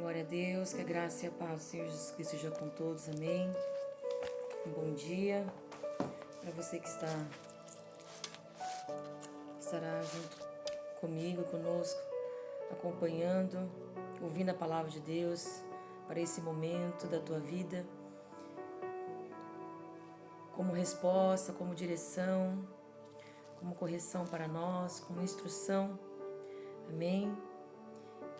Glória a Deus, que a graça e a paz do Senhor Jesus Cristo seja com todos, amém. Um bom dia para você que estará junto comigo, conosco, acompanhando, ouvindo a palavra de Deus para esse momento da tua vida, como resposta, como direção, como correção para nós, como instrução, amém.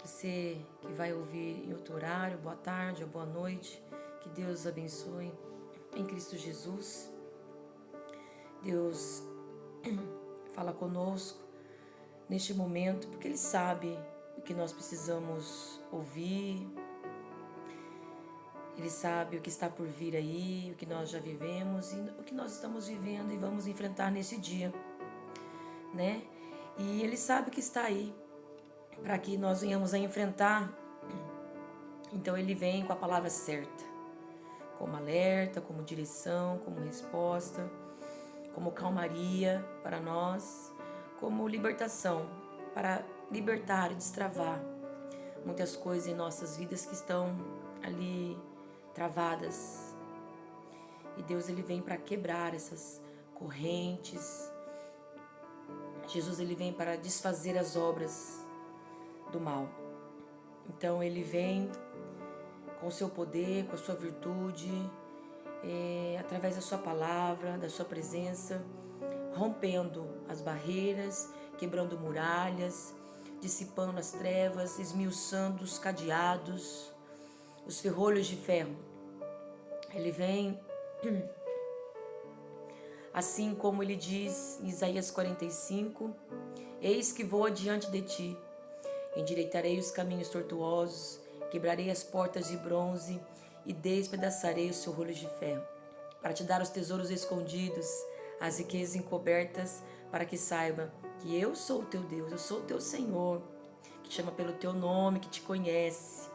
Você que vai ouvir em outro horário, boa tarde ou boa noite, que Deus abençoe em Cristo Jesus. Deus fala conosco neste momento, porque Ele sabe o que nós precisamos ouvir, Ele sabe o que está por vir aí, o que nós já vivemos e o que nós estamos vivendo e vamos enfrentar nesse dia, né? E Ele sabe o que está aí, para que nós venhamos a enfrentar. Então Ele vem com a palavra certa, como alerta, como direção, como resposta, como calmaria para nós, como libertação, para libertar e destravar muitas coisas em nossas vidas que estão ali travadas. E Deus Ele vem para quebrar essas correntes. Jesus Ele vem para desfazer as obras do mal. Então Ele vem com o seu poder, com a sua virtude, através da sua palavra, da sua presença, rompendo as barreiras, quebrando muralhas, dissipando as trevas, esmiuçando os cadeados, os ferrolhos de ferro. Ele vem, assim como ele diz em Isaías 45, eis que vou adiante de ti, endireitarei os caminhos tortuosos, quebrarei as portas de bronze e despedaçarei os seus rolos de ferro, para te dar os tesouros escondidos, as riquezas encobertas, para que saiba que eu sou o teu Deus, eu sou o teu Senhor, que te chama pelo teu nome, que te conhece.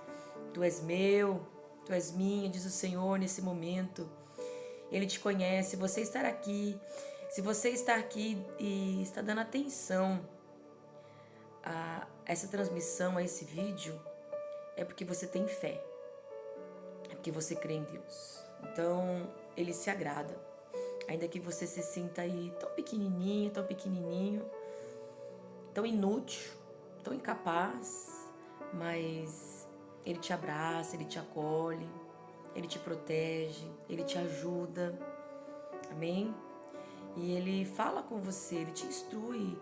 Tu és meu, tu és minha, diz o Senhor nesse momento. Ele te conhece, você estar aqui. Se você está aqui e está dando atenção a essa transmissão, a esse vídeo, é porque você tem fé, é porque você crê em Deus. Então, Ele se agrada, ainda que você se sinta aí tão pequenininho, tão inútil, tão incapaz, mas Ele te abraça, Ele te acolhe, Ele te protege, Ele te ajuda, amém? E Ele fala com você, Ele te instrui.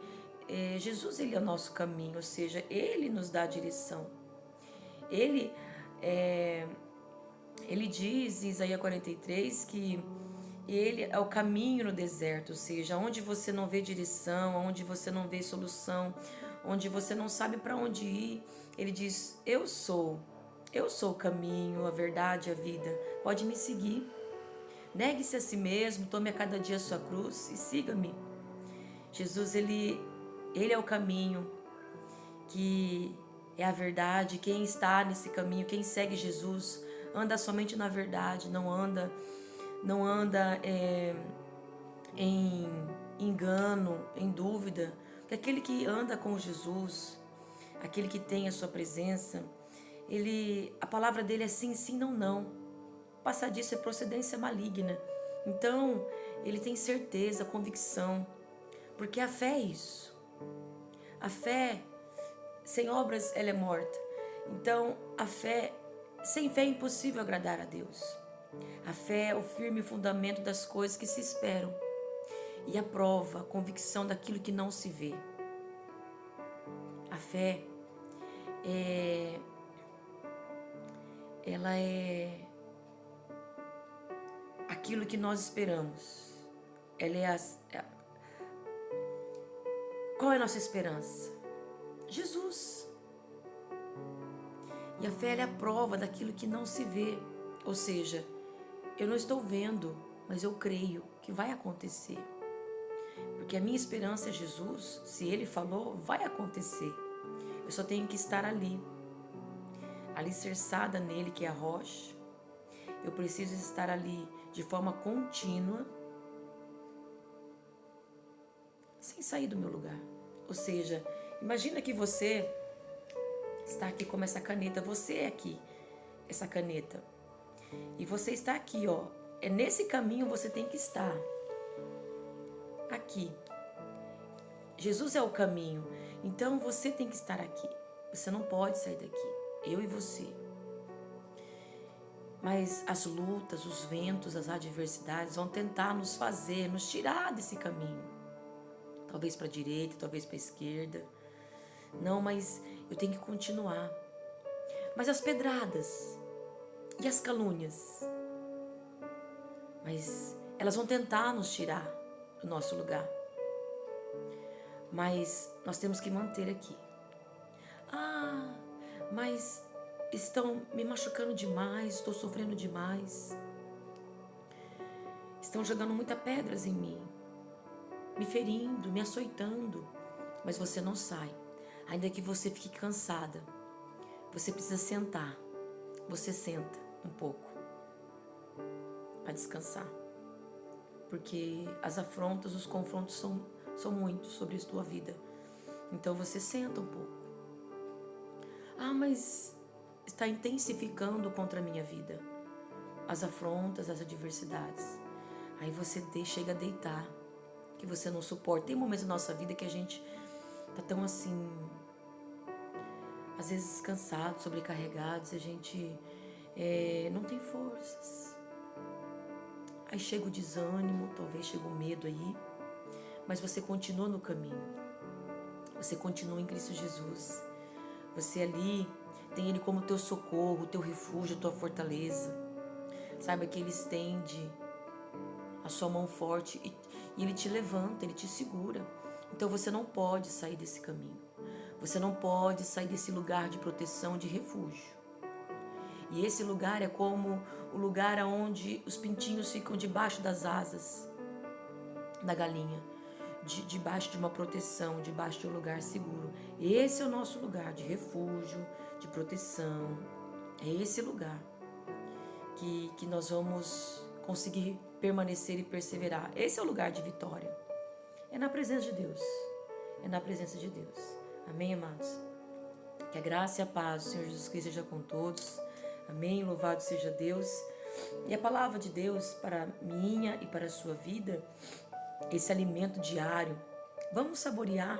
Jesus, Ele é o nosso caminho, ou seja, Ele nos dá a direção. Ele diz em Isaías 43 que Ele é o caminho no deserto, ou seja, onde você não vê direção, onde você não vê solução, onde você não sabe para onde ir, Ele diz, eu sou o caminho, a verdade, a vida, pode me seguir. Negue-se a si mesmo, tome a cada dia a sua cruz e siga-me. Jesus, Ele é o caminho, que é a verdade. Quem está nesse caminho, quem segue Jesus, anda somente na verdade, não anda em engano, em dúvida. Porque aquele que anda com Jesus, aquele que tem a sua presença, a palavra dele é sim, sim, não, não. Passar disso é procedência maligna. Então, ele tem certeza, convicção, porque a fé é isso. A fé sem obras, ela é morta. Então, sem fé é impossível agradar a Deus. A fé é o firme fundamento das coisas que se esperam e a prova, a convicção daquilo que não se vê. A fé ela é aquilo que nós esperamos. Qual é a nossa esperança? Jesus. E a fé é a prova daquilo que não se vê. Ou seja, eu não estou vendo, mas eu creio que vai acontecer. Porque a minha esperança é Jesus. Se Ele falou, vai acontecer. Eu só tenho que estar ali, alicerçada nele, que é a rocha. Eu preciso estar ali de forma contínua, sem sair do meu lugar. Ou seja, imagina que você está aqui como essa caneta. Você é aqui, essa caneta. E você está aqui, ó. É nesse caminho você tem que estar. Aqui. Jesus é o caminho. Então você tem que estar aqui. Você não pode sair daqui. Eu e você. Mas as lutas, os ventos, as adversidades vão tentar nos fazer, nos tirar desse caminho. Talvez para a direita, talvez para a esquerda. Não, mas eu tenho que continuar. Mas as pedradas e as calúnias, mas elas vão tentar nos tirar do nosso lugar. Mas nós temos que manter aqui. Ah, mas estão me machucando demais, estou sofrendo demais. Estão jogando muitas pedras em mim, me ferindo, me açoitando. Mas você não sai. Ainda que você fique cansada, você precisa sentar. Você senta um pouco para descansar. Porque as afrontas, os confrontos são muitos sobre a sua vida. Então você senta um pouco. Ah, mas está intensificando contra a minha vida as afrontas, as adversidades. Aí você chega a deitar, que você não suporta. Tem momentos na nossa vida que a gente tá tão assim, às vezes cansados, sobrecarregados, a gente não tem forças. Aí chega o desânimo, talvez chega o medo aí, mas você continua no caminho. Você continua em Cristo Jesus. Você ali tem Ele como teu socorro, teu refúgio, tua fortaleza. Saiba que Ele estende a sua mão forte e Ele te levanta, Ele te segura. Então você não pode sair desse caminho. Você não pode sair desse lugar de proteção, de refúgio. E esse lugar é como o lugar onde os pintinhos ficam debaixo das asas da galinha, debaixo de uma proteção, debaixo de um lugar seguro. Esse é o nosso lugar de refúgio, de proteção. É esse lugar que nós vamos conseguir permanecer e perseverar. Esse é o lugar de vitória. É na presença de Deus. É na presença de Deus. Amém, amados? Que a graça e a paz do Senhor Jesus Cristo seja com todos. Amém? Louvado seja Deus. E a palavra de Deus para minha e para a sua vida, esse alimento diário, vamos saborear,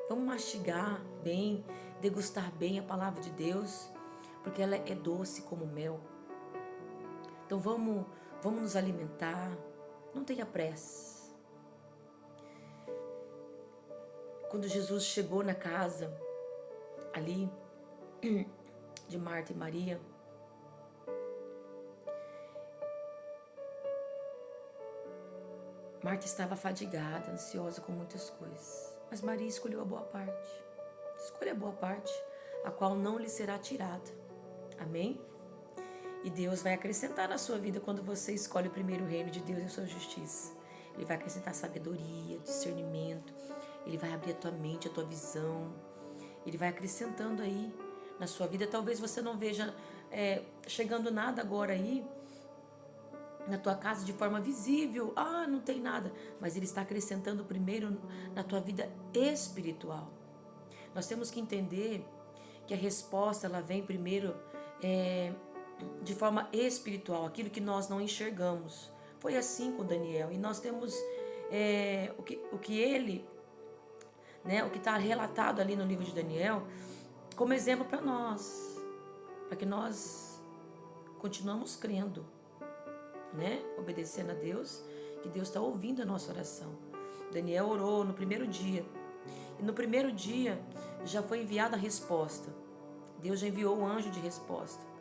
vamos mastigar bem, degustar bem a palavra de Deus, porque ela é doce como mel. Então vamos nos alimentar, não tenha pressa. Quando Jesus chegou na casa ali de Marta e Maria, Marta estava fadigada, ansiosa com muitas coisas, mas Maria escolheu a boa parte. Escolha a boa parte, a qual não lhe será tirada. Amém? E Deus vai acrescentar na sua vida quando você escolhe o primeiro reino de Deus e a sua justiça. Ele vai acrescentar sabedoria, discernimento. Ele vai abrir a tua mente, a tua visão. Ele vai acrescentando aí na sua vida. Talvez você não veja chegando nada agora aí na tua casa de forma visível. Ah, não tem nada. Mas Ele está acrescentando primeiro na tua vida espiritual. Nós temos que entender que a resposta ela vem primeiro de forma espiritual, aquilo que nós não enxergamos. Foi assim com Daniel. E nós temos o que ele, o que está relatado ali no livro de Daniel, como exemplo para nós, para que nós continuamos crendo, obedecendo a Deus, que Deus está ouvindo a nossa oração. Daniel orou no primeiro dia, e no primeiro dia já foi enviada a resposta. Deus já enviou o anjo de resposta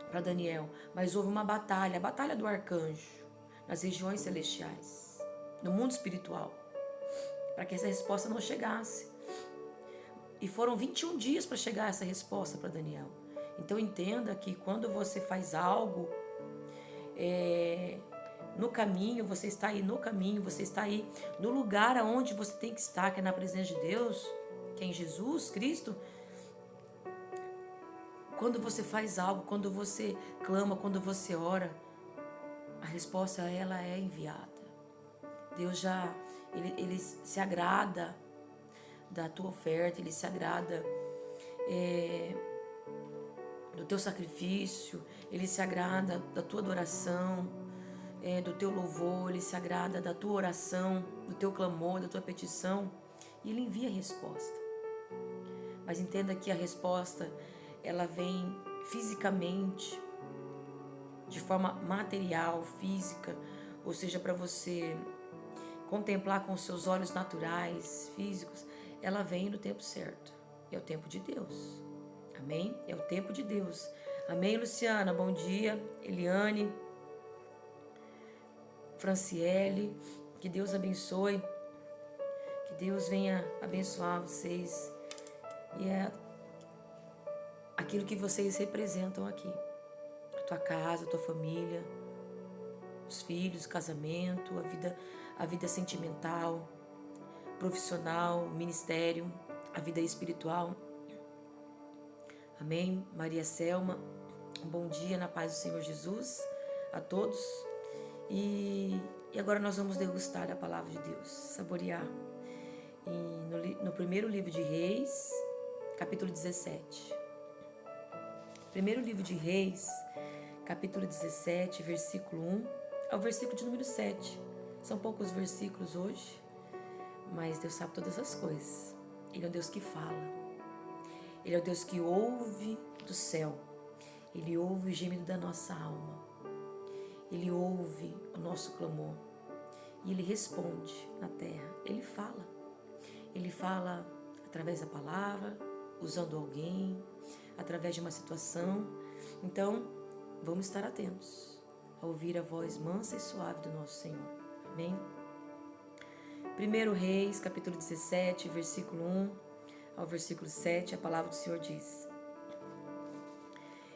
para Daniel, mas houve uma batalha, a batalha do arcanjo, nas regiões celestiais, no mundo espiritual, para que essa resposta não chegasse. E foram 21 dias para chegar essa resposta para Daniel. Então entenda que quando você faz algo no caminho, você está aí no caminho, você está aí no lugar aonde você tem que estar, que é na presença de Deus, que é em Jesus Cristo. Quando você faz algo, quando você clama, quando você ora, a resposta ela é enviada. Deus ele se agrada da tua oferta, Ele se agrada do teu sacrifício, Ele se agrada da tua adoração, do teu louvor, Ele se agrada da tua oração, do teu clamor, da tua petição, e Ele envia a resposta. Mas entenda que a resposta, ela vem fisicamente, de forma material, física, ou seja, para você contemplar com os seus olhos naturais, físicos, ela vem no tempo certo. É o tempo de Deus. Amém? É o tempo de Deus. Amém, Luciana? Bom dia. Eliane, Franciele, que Deus abençoe. Que Deus venha abençoar vocês. E é aquilo que vocês representam aqui. A tua casa, a tua família, os filhos, o casamento, a vida sentimental, profissional, ministério, a vida espiritual. Amém? Maria Selma, um bom dia na paz do Senhor Jesus a todos. E agora nós vamos degustar a palavra de Deus, saborear. No primeiro livro de Reis, capítulo 17. Primeiro livro de Reis, capítulo 17, versículo 1 ao versículo de número 7. São poucos versículos hoje, mas Deus sabe todas as coisas. Ele é um Deus que fala. Ele é o Deus que ouve do céu. Ele ouve o gemido da nossa alma. Ele ouve o nosso clamor. E Ele responde na terra. Ele fala. Ele fala através da palavra, usando alguém, através de uma situação. Então, vamos estar atentos a ouvir a voz mansa e suave do nosso Senhor. Amém? 1 Reis, capítulo 17, versículo 1 ao versículo 7, a palavra do Senhor diz: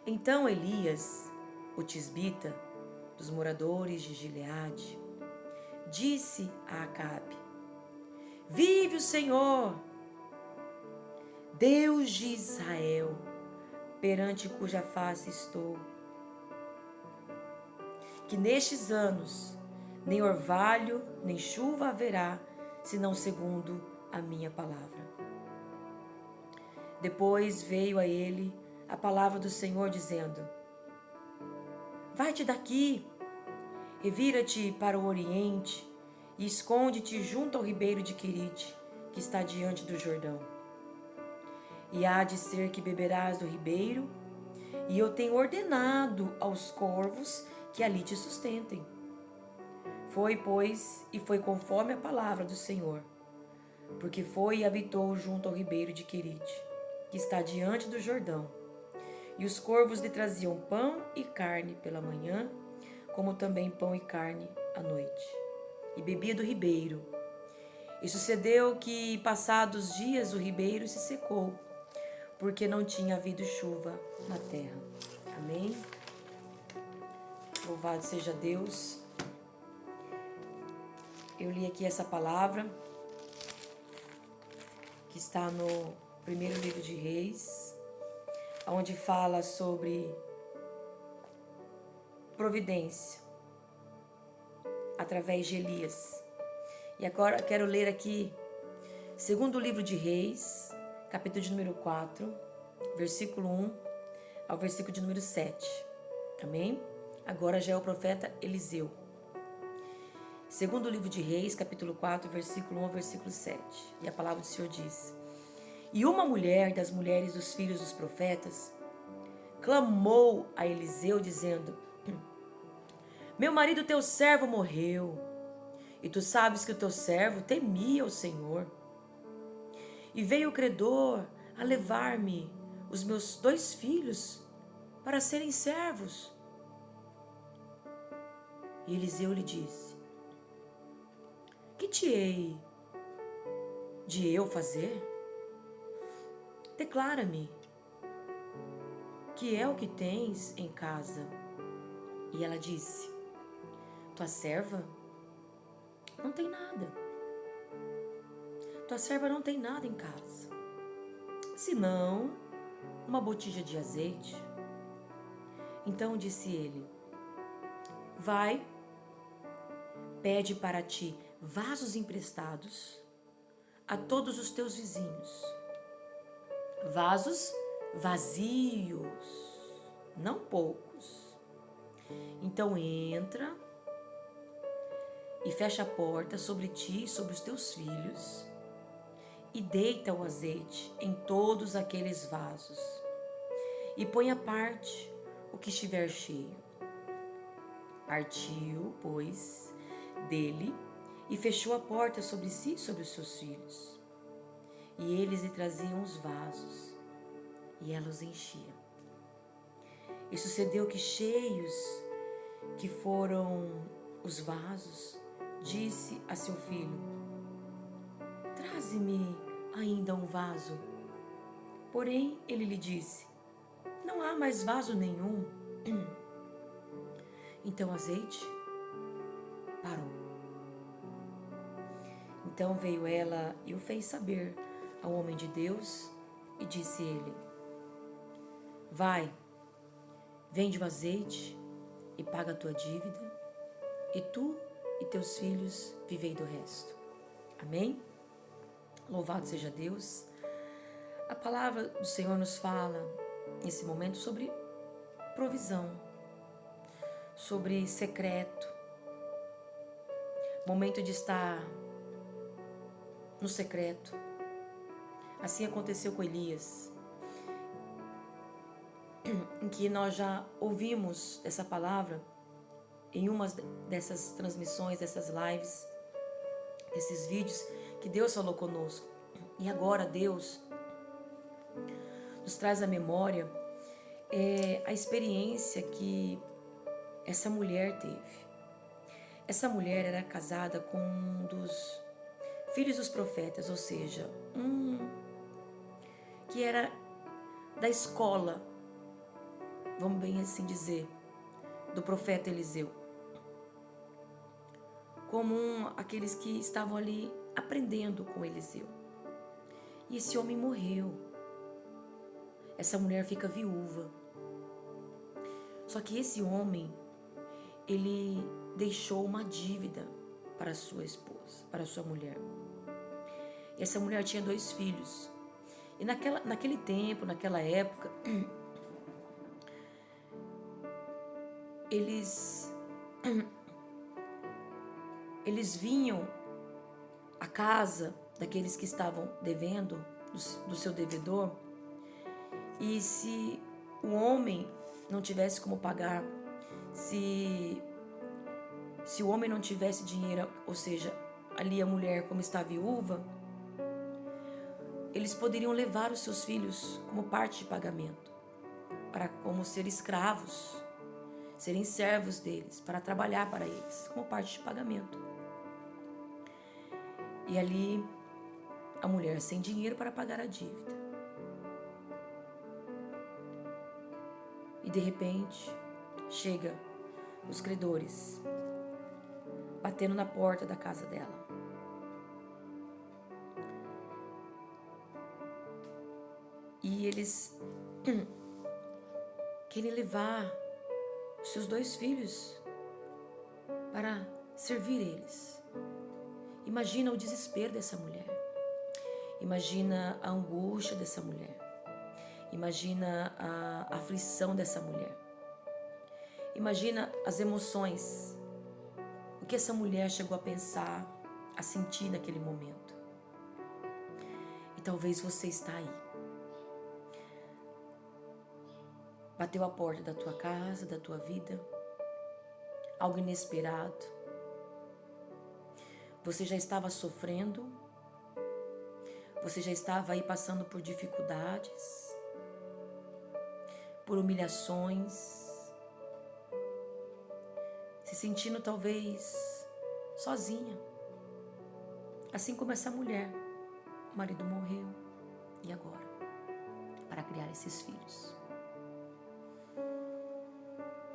Então Elias, o tisbita, dos moradores de Gileade, disse a Acabe: Vive o Senhor, Deus de Israel, perante cuja face estou, que nestes anos nem orvalho nem chuva haverá, senão segundo a minha palavra. Depois veio a ele a palavra do Senhor dizendo: Vai-te daqui, revira-te para o oriente e esconde-te junto ao ribeiro de Querite, que está diante do Jordão. E há de ser que beberás do ribeiro, e eu tenho ordenado aos corvos que ali te sustentem. Foi, pois, e foi conforme a palavra do Senhor, porque foi e habitou junto ao ribeiro de Querite, que está diante do Jordão. E os corvos lhe traziam pão e carne pela manhã, como também pão e carne à noite. E bebia do ribeiro. E sucedeu que, passados dias, o ribeiro se secou, porque não tinha havido chuva na terra. Amém? Louvado seja Deus. Eu li aqui essa palavra, que está no primeiro livro de Reis, onde fala sobre providência através de Elias. E agora quero ler aqui segundo livro de Reis, capítulo de número 4, versículo 1 ao versículo de número 7. Amém? Agora já é o profeta Eliseu. Segundo livro de Reis, capítulo 4, versículo 1 ao versículo 7. E a palavra do Senhor diz: E uma mulher das mulheres dos filhos dos profetas clamou a Eliseu, dizendo: Meu marido, teu servo, morreu, e tu sabes que o teu servo temia o Senhor. E veio o credor a levar-me os meus 2 filhos para serem servos. E Eliseu lhe disse: Que te hei de eu fazer? Declara-me, que é o que tens em casa? E ela disse: Tua serva não tem nada. Tua serva não tem nada em casa, senão uma botija de azeite. Então disse ele: Vai, pede para ti vasos emprestados a todos os teus vizinhos, vasos vazios, não poucos. Então entra e fecha a porta sobre ti e sobre os teus filhos, e deita o azeite em todos aqueles vasos, e põe à parte o que estiver cheio. Partiu, pois, dele, e fechou a porta sobre si e sobre os seus filhos. E eles lhe traziam os vasos, e ela os enchia. E sucedeu que, cheios que foram os vasos, disse a seu filho: traze-me ainda um vaso. Porém, ele lhe disse: não há mais vaso nenhum. Então o azeite parou. Então veio ela e o fez saber ao homem de Deus, e disse ele: vai, vende o azeite e paga a tua dívida, e tu e teus filhos vivei do resto. Amém? Louvado seja Deus. A palavra do Senhor nos fala nesse momento sobre provisão, sobre secreto, momento de estar no secreto. Assim aconteceu com Elias, em que nós já ouvimos essa palavra em uma dessas transmissões, dessas lives, desses vídeos que Deus falou conosco. E agora Deus nos traz à memória a experiência que essa mulher teve. Essa mulher era casada com um dos filhos dos profetas, ou seja, que era da escola, vamos bem assim dizer, do profeta Eliseu. Comum aqueles que estavam ali aprendendo com Eliseu. E esse homem morreu. Essa mulher fica viúva. Só que esse homem, ele deixou uma dívida para sua esposa, para sua mulher. E essa mulher tinha 2 filhos. E naquele tempo, naquela época, eles vinham à casa daqueles que estavam devendo, do seu devedor, e se o homem não tivesse como pagar, se o homem não tivesse dinheiro, ou seja, ali a mulher, como está viúva, eles poderiam levar os seus filhos como parte de pagamento, para como ser escravos, serem servos deles, para trabalhar para eles, como parte de pagamento. E ali a mulher sem dinheiro para pagar a dívida. E de repente chega os credores batendo na porta da casa dela. E eles querem levar os seus 2 filhos para servir eles. Imagina o desespero dessa mulher. Imagina a angústia dessa mulher. Imagina a aflição dessa mulher. Imagina as emoções. O que essa mulher chegou a pensar, a sentir naquele momento. E talvez você está aí. Bateu a porta da tua casa, da tua vida. Algo inesperado. Você já estava sofrendo. Você já estava aí passando por dificuldades, por humilhações, se sentindo talvez sozinha. Assim como essa mulher. O marido morreu. E agora? Para criar esses filhos.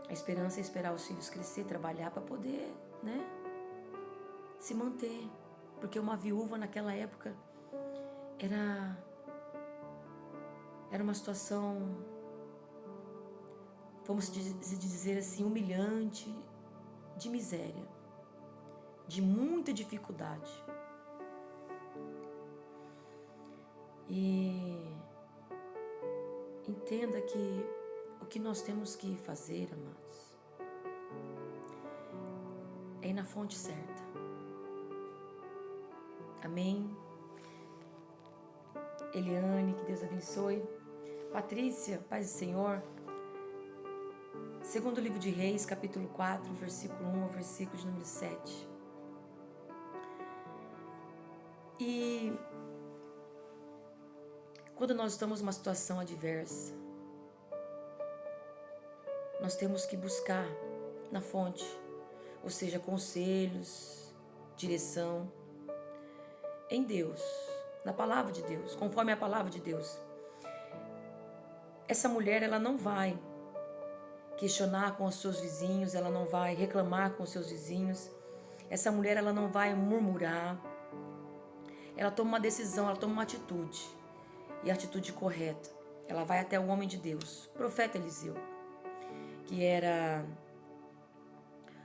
A esperança é esperar os filhos crescer, trabalhar para poder, se manter. Porque uma viúva naquela época era uma situação, vamos dizer assim, humilhante, de miséria, de muita dificuldade. E entenda que o que nós temos que fazer, amados, é ir na fonte certa. Amém? Eliane, que Deus abençoe. Patrícia, paz do Senhor. Segundo livro de Reis, capítulo 4, versículo 1 ao versículo de número 7. E quando nós estamos numa situação adversa, nós temos que buscar na fonte, ou seja, conselhos, direção em Deus, na palavra de Deus, conforme a palavra de Deus. Essa mulher, ela não vai questionar com os seus vizinhos, ela não vai reclamar com os seus vizinhos. Essa mulher, ela não vai murmurar. Ela toma uma decisão, ela toma uma atitude, e a atitude correta. Ela vai até o homem de Deus, o profeta Eliseu, que era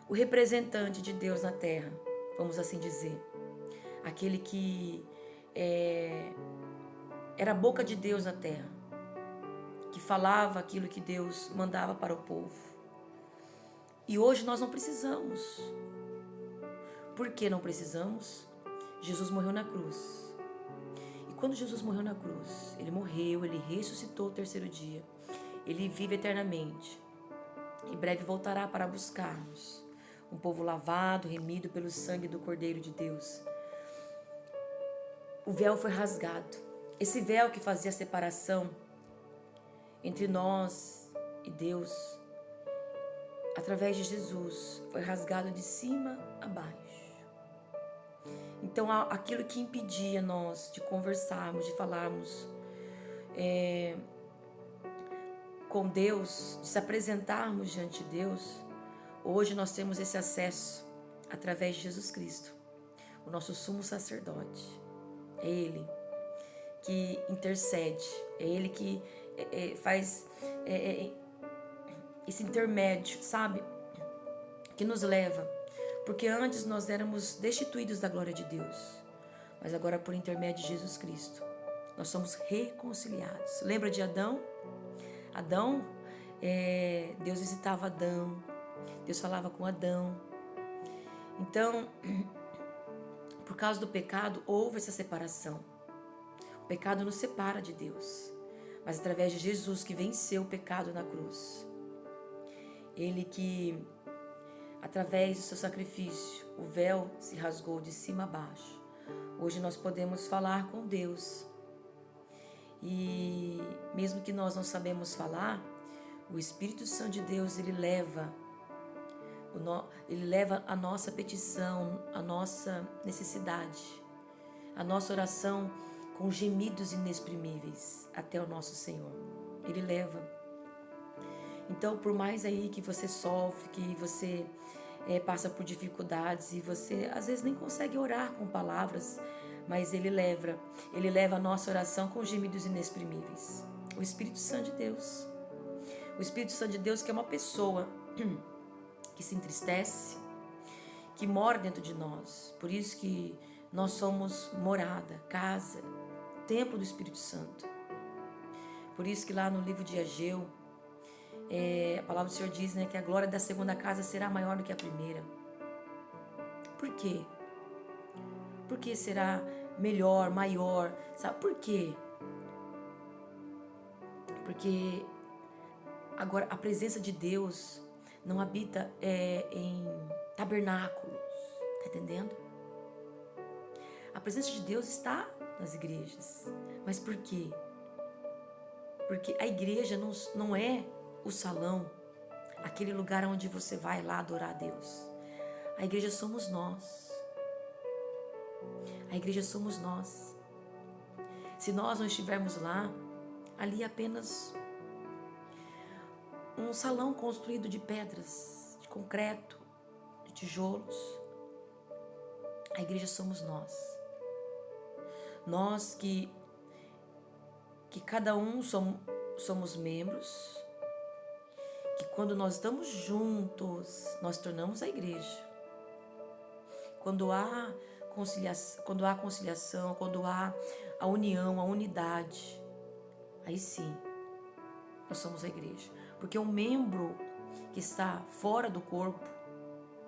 o representante de Deus na terra, vamos assim dizer. Aquele que era a boca de Deus na terra, que falava aquilo que Deus mandava para o povo. E hoje nós não precisamos. Por que não precisamos? Jesus morreu na cruz. E quando Jesus morreu na cruz, ele morreu, ele ressuscitou o terceiro dia. Ele vive eternamente. Em breve voltará para buscar-nos. Um povo lavado, remido pelo sangue do Cordeiro de Deus. O véu foi rasgado. Esse véu que fazia a separação entre nós e Deus, através de Jesus, foi rasgado de cima a baixo. Então, aquilo que impedia nós de conversarmos, de falarmos com Deus, de se apresentarmos diante de Deus, hoje nós temos esse acesso através de Jesus Cristo, o nosso sumo sacerdote. É Ele que intercede, é Ele que faz esse intermédio, sabe? Que nos leva. Porque antes nós éramos destituídos da glória de Deus, mas agora por intermédio de Jesus Cristo, nós somos reconciliados. Lembra de Adão? Adão, Deus visitava Adão, Deus falava com Adão. Então, por causa do pecado, houve essa separação. O pecado nos separa de Deus, mas através de Jesus que venceu o pecado na cruz. Ele que, através do seu sacrifício, o véu se rasgou de cima a baixo. Hoje nós podemos falar com Deus. E mesmo que nós não sabemos falar, o Espírito Santo de Deus, ele leva a nossa petição, a nossa necessidade, a nossa oração com gemidos inexprimíveis até o nosso Senhor. Ele leva. Então, por mais aí que você sofre, que você passa por dificuldades e você às vezes nem consegue orar com palavras, mas Ele leva a nossa oração com gemidos inexprimíveis. O Espírito Santo de Deus. O Espírito Santo de Deus, que é uma pessoa que se entristece, que mora dentro de nós. Por isso que nós somos morada, casa, templo do Espírito Santo. Por isso que lá no livro de Ageu, a palavra do Senhor diz, né, que a glória da segunda casa será maior do que a primeira. Por quê? Por que será melhor, maior? Sabe por quê? Porque agora a presença de Deus não habita em tabernáculos, tá entendendo? A presença de Deus está nas igrejas. Mas por quê? Porque a igreja não é o salão, aquele lugar onde você vai lá adorar a Deus. A igreja somos nós. A igreja somos nós. Se nós não estivermos lá, ali é apenas um salão construído de pedras, de concreto, de tijolos. A igreja somos nós. Nós que cada um somos membros, que quando nós estamos juntos, nós tornamos a igreja. Quando há conciliação, quando há a união, a unidade, aí sim, nós somos a igreja. Porque o membro que está fora do corpo,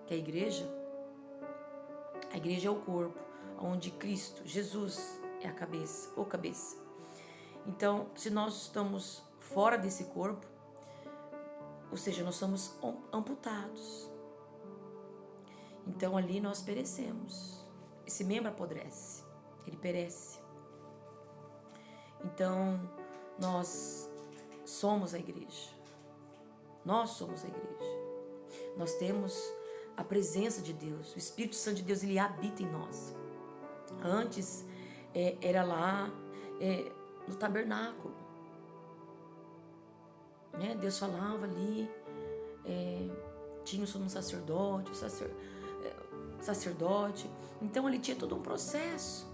que é a igreja é o corpo, onde Cristo, Jesus, é a cabeça, ou cabeça. Então, se nós estamos fora desse corpo, ou seja, nós somos amputados. Então, ali nós perecemos. Esse membro apodrece, ele perece. Então, nós somos a igreja. Nós somos a igreja. Nós temos a presença de Deus. O Espírito Santo de Deus, ele habita em nós. Antes, era lá no tabernáculo. Né? Deus falava ali. Tinha o sumo sacerdote, sacerdote. Então, ali tinha todo um processo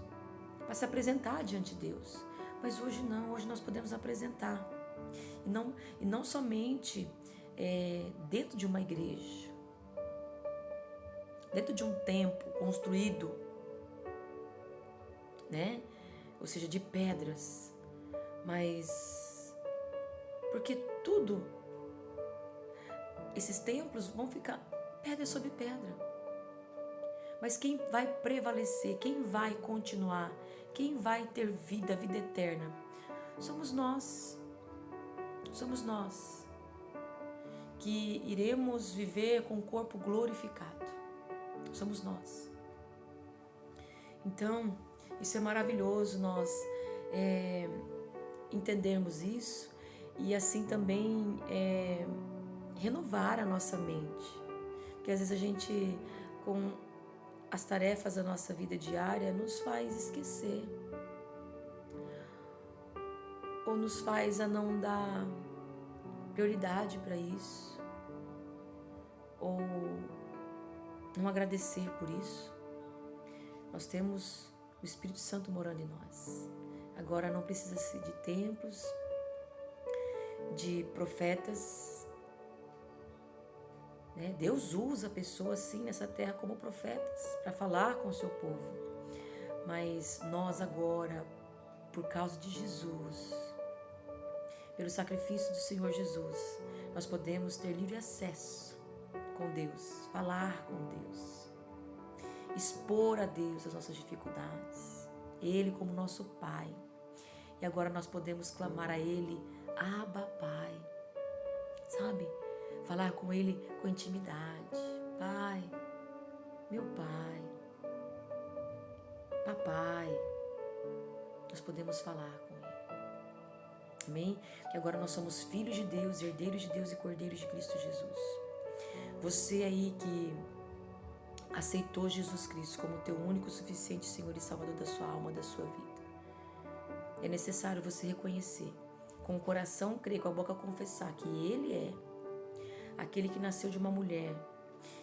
para se apresentar diante de Deus. Mas hoje não, hoje nós podemos apresentar. E não somente dentro de uma igreja, dentro de um templo construído, né? Ou seja, de pedras, mas porque tudo, esses templos vão ficar pedra sobre pedra. Mas quem vai prevalecer, quem vai continuar, quem vai ter vida eterna, somos nós. Somos nós que iremos viver com o corpo glorificado. Somos nós. Então, isso é maravilhoso nós entendermos isso e assim também renovar a nossa mente. Porque às vezes a gente, com as tarefas da nossa vida diária, nos faz esquecer. Ou nos faz a não dar prioridade para isso, ou não agradecer por isso. Nós temos o Espírito Santo morando em nós. Agora não precisa ser de templos, de profetas, né? Deus usa pessoas sim nessa terra como profetas para falar com o seu povo. Mas nós agora, por causa de Jesus, pelo sacrifício do Senhor Jesus, nós podemos ter livre acesso com Deus, falar com Deus, expor a Deus as nossas dificuldades, Ele como nosso Pai. E agora nós podemos clamar a Ele, Abba Pai, sabe? Falar com Ele com intimidade. Pai, meu Pai, Papai, nós podemos falar com Ele. Amém? Que agora nós somos filhos de Deus, herdeiros de Deus e cordeiros de Cristo Jesus. Você aí que aceitou Jesus Cristo como teu único, suficiente Senhor e Salvador da sua alma, da sua vida. É necessário você reconhecer, com o coração crer, com a boca confessar que Ele é aquele que nasceu de uma mulher,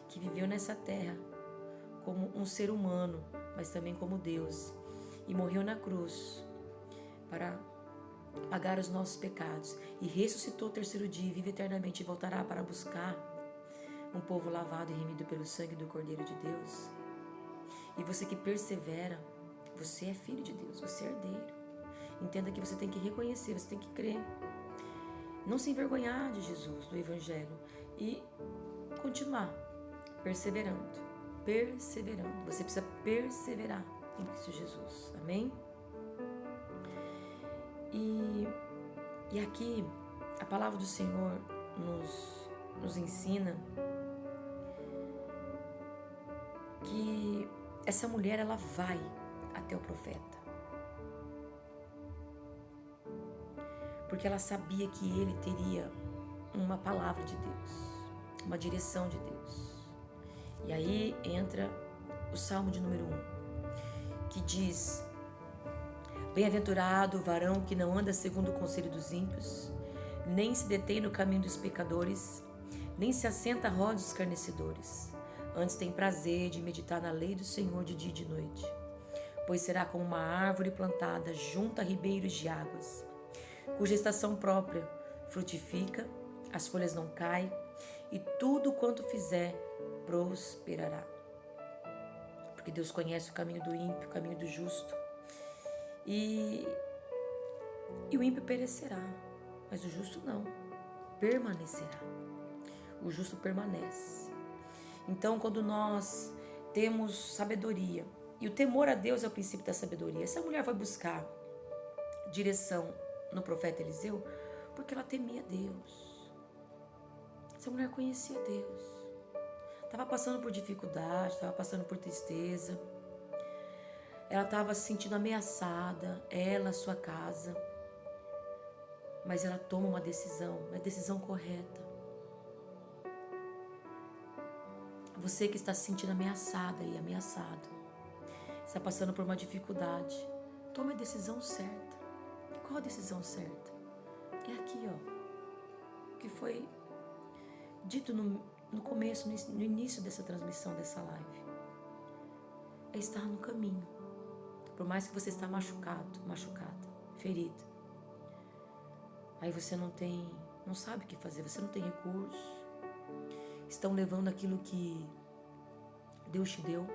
que viveu nessa terra como um ser humano, mas também como Deus, e morreu na cruz para pagar os nossos pecados, e ressuscitou o terceiro dia e vive eternamente e voltará para buscar um povo lavado e remido pelo sangue do Cordeiro de Deus. E você que persevera, você é filho de Deus, você é herdeiro. Entenda que você tem que reconhecer, você tem que crer, não se envergonhar de Jesus, do Evangelho, e continuar perseverando. Você precisa perseverar em Cristo Jesus, amém? E aqui a palavra do Senhor nos ensina que essa mulher, ela vai até o profeta, porque ela sabia que ele teria uma palavra de Deus, uma direção de Deus. E aí entra o Salmo de número 1, que diz: Bem-aventurado o varão que não anda segundo o conselho dos ímpios, nem se detém no caminho dos pecadores, nem se assenta à roda dos escarnecedores. Antes tem prazer de meditar na lei do Senhor de dia e de noite. Pois será como uma árvore plantada junto a ribeiros de águas, cuja estação própria frutifica, as folhas não caem, e tudo quanto fizer prosperará. Porque Deus conhece o caminho do ímpio, o caminho do justo, e o ímpio perecerá. mas o justo não, permanecerá. O justo permanece. Então, quando nós temos sabedoria, e o temor a Deus é o princípio da sabedoria. Essa mulher foi buscar direção no profeta Eliseu porque ela temia Deus. Essa mulher conhecia Deus. Estava passando por dificuldade, estava passando por tristeza. Ela estava se sentindo ameaçada, ela, sua casa. Mas ela toma uma decisão correta. Você que está se sentindo ameaçada e ameaçado, está passando por uma dificuldade, tome a decisão certa. Qual a decisão certa? É aqui, ó, que foi dito no começo, no início dessa transmissão, dessa live. É estar no caminho. Por mais que você está machucado, machucada, ferido. Aí você não sabe o que fazer, você não tem recurso. Estão levando aquilo que Deus te deu.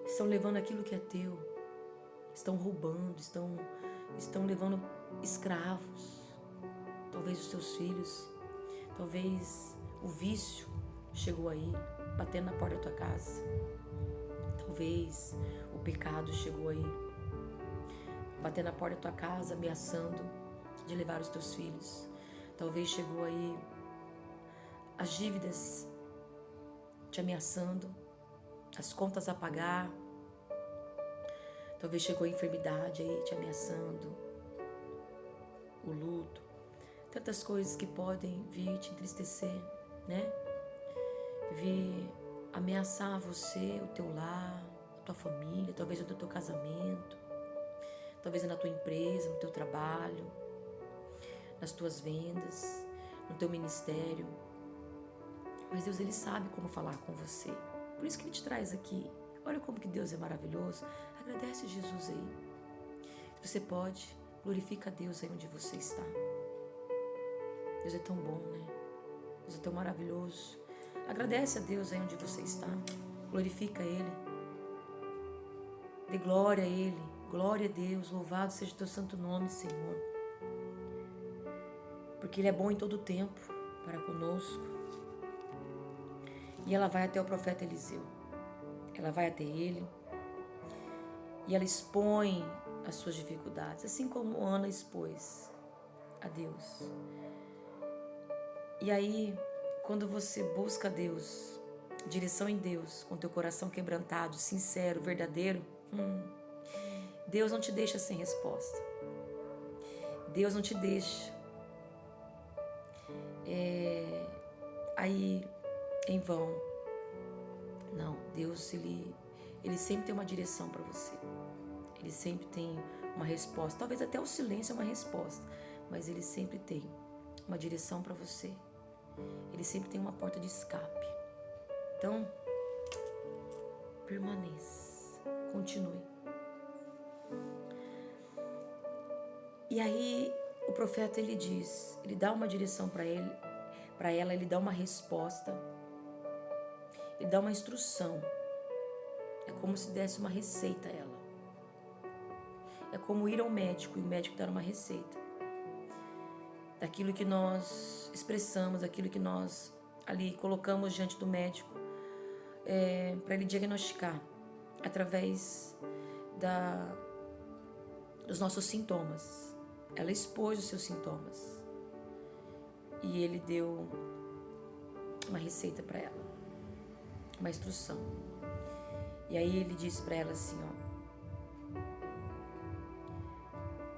Estão levando aquilo que é teu. Estão roubando, estão levando escravos. Talvez os teus filhos, talvez o vício chegou aí, batendo na porta da tua casa. Talvez o pecado chegou aí, batendo na porta da tua casa, ameaçando de levar os teus filhos. Talvez chegou aí as dívidas te ameaçando, as contas a pagar. Talvez chegou a enfermidade aí te ameaçando, o luto. Tantas coisas que podem vir te entristecer, né? Vir ameaçar você, o teu lar, a tua família, talvez no teu casamento, talvez na tua empresa, no teu trabalho, nas tuas vendas, no teu ministério. Mas Deus, Ele sabe como falar com você. Por isso que Ele te traz aqui. Olha como que Deus é maravilhoso. Agradece Jesus aí. Se você pode, glorifica a Deus aí onde você está. Deus é tão bom, né? Deus é tão maravilhoso. Agradece a Deus aí onde você está. Glorifica Ele. Dê glória a Ele. Glória a Deus. Louvado seja o teu santo nome, Senhor. Porque Ele é bom em todo tempo para conosco. E ela vai até o profeta Eliseu. Ela vai até ele. E ela expõe as suas dificuldades. Assim como Ana expôs a Deus. E aí, quando você busca Deus, direção em Deus, com teu coração quebrantado, sincero, verdadeiro, Deus não te deixa sem resposta. Deus não te deixa aí em vão. Não, Deus, Ele sempre tem uma direção para você. Ele sempre tem uma resposta. Talvez até o silêncio é uma resposta, mas Ele sempre tem uma direção para você. Ele sempre tem uma porta de escape. Então, permaneça, continue. E aí, o profeta, ele diz, ele dá uma direção para ela, ele dá uma resposta. Ele dá uma instrução. É como se desse uma receita a ela. É como ir ao médico e o médico dar uma receita. Daquilo que nós expressamos, daquilo que nós ali colocamos diante do médico, para ele diagnosticar através dos nossos sintomas. Ela expôs os seus sintomas. E ele deu uma receita para ela. Uma instrução. E aí ele disse para ela assim, ó.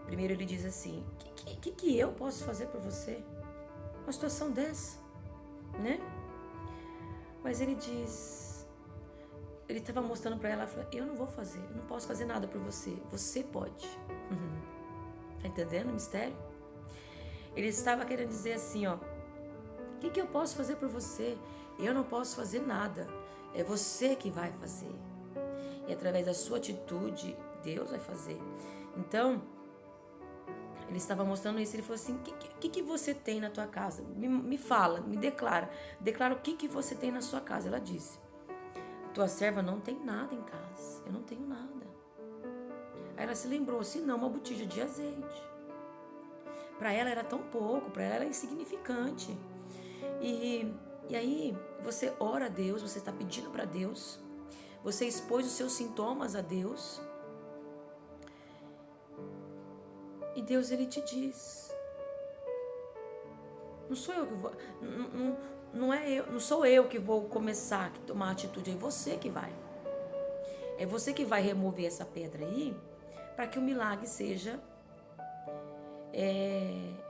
Primeiro ele diz assim, o que eu posso fazer por você? Uma situação dessa, né? Mas ele diz, ele estava mostrando para ela, eu não vou fazer, eu não posso fazer nada por você. Você pode. Tá entendendo o mistério? Ele estava querendo dizer assim, ó. O que eu posso fazer por você? Eu não posso fazer nada. É você que vai fazer. E através da sua atitude, Deus vai fazer. Então, ele estava mostrando isso. Ele falou assim, o que você tem na tua casa? Me fala, me declara. Declara o que você tem na sua casa. Ela disse, tua serva não tem nada em casa. Eu não tenho nada. Aí ela se lembrou, se não, uma botija de azeite. Para ela era tão pouco, para ela era insignificante. E aí você ora a Deus, você está pedindo para Deus, você expôs os seus sintomas a Deus. E Deus, ele te diz: não sou eu que vou, não sou eu que vou começar a tomar atitude, é você que vai. É você que vai remover essa pedra aí, para que o milagre seja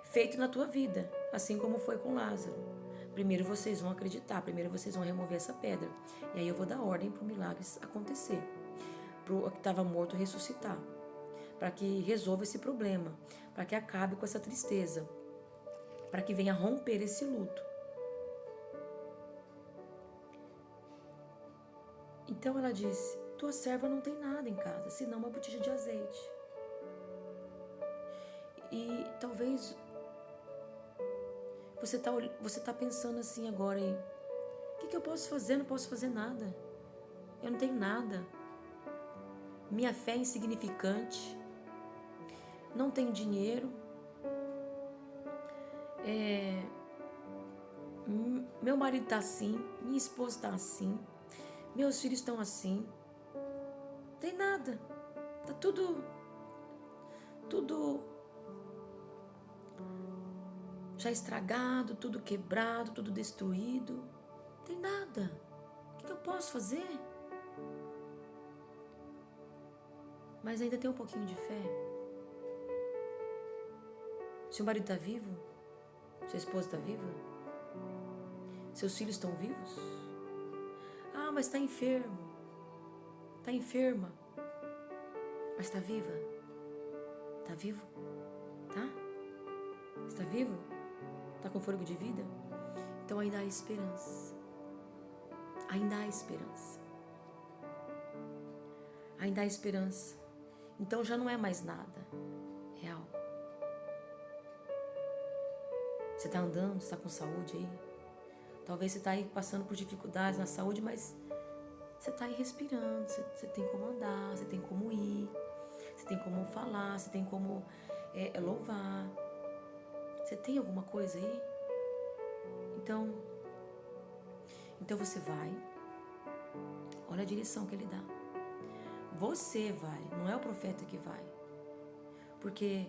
feito na tua vida, assim como foi com Lázaro. Primeiro vocês vão acreditar, primeiro vocês vão remover essa pedra. E aí eu vou dar ordem para o milagre acontecer, para o que estava morto ressuscitar, para que resolva esse problema, para que acabe com essa tristeza, para que venha romper esse luto. Então ela disse: tua serva não tem nada em casa, senão uma botija de azeite. E talvez você tá pensando assim agora aí: o que eu posso fazer? Não posso fazer nada. Eu não tenho nada. Minha fé é insignificante. Não tenho dinheiro. Meu marido tá assim, minha esposa tá assim, meus filhos estão assim. Não tem nada. Tá tudo já estragado, tudo quebrado, tudo destruído. Não tem nada. O que eu posso fazer? Mas ainda tem um pouquinho de fé. Seu marido está vivo? Sua esposa está viva? Seus filhos estão vivos? Ah, mas está enfermo. Está enferma. Mas está viva? Está vivo? Tá? Está vivo? Está com fôlego de vida? Então ainda há esperança. Ainda há esperança. Ainda há esperança. Então já não é mais nada. É algo. Você está andando, você está com saúde aí. Talvez você está aí passando por dificuldades na saúde, mas você está aí respirando. Você tem como andar, você tem como ir. Você tem como falar, você tem como louvar. Você tem alguma coisa aí? Então você vai. Olha a direção que ele dá. Você vai, não é o profeta que vai. Porque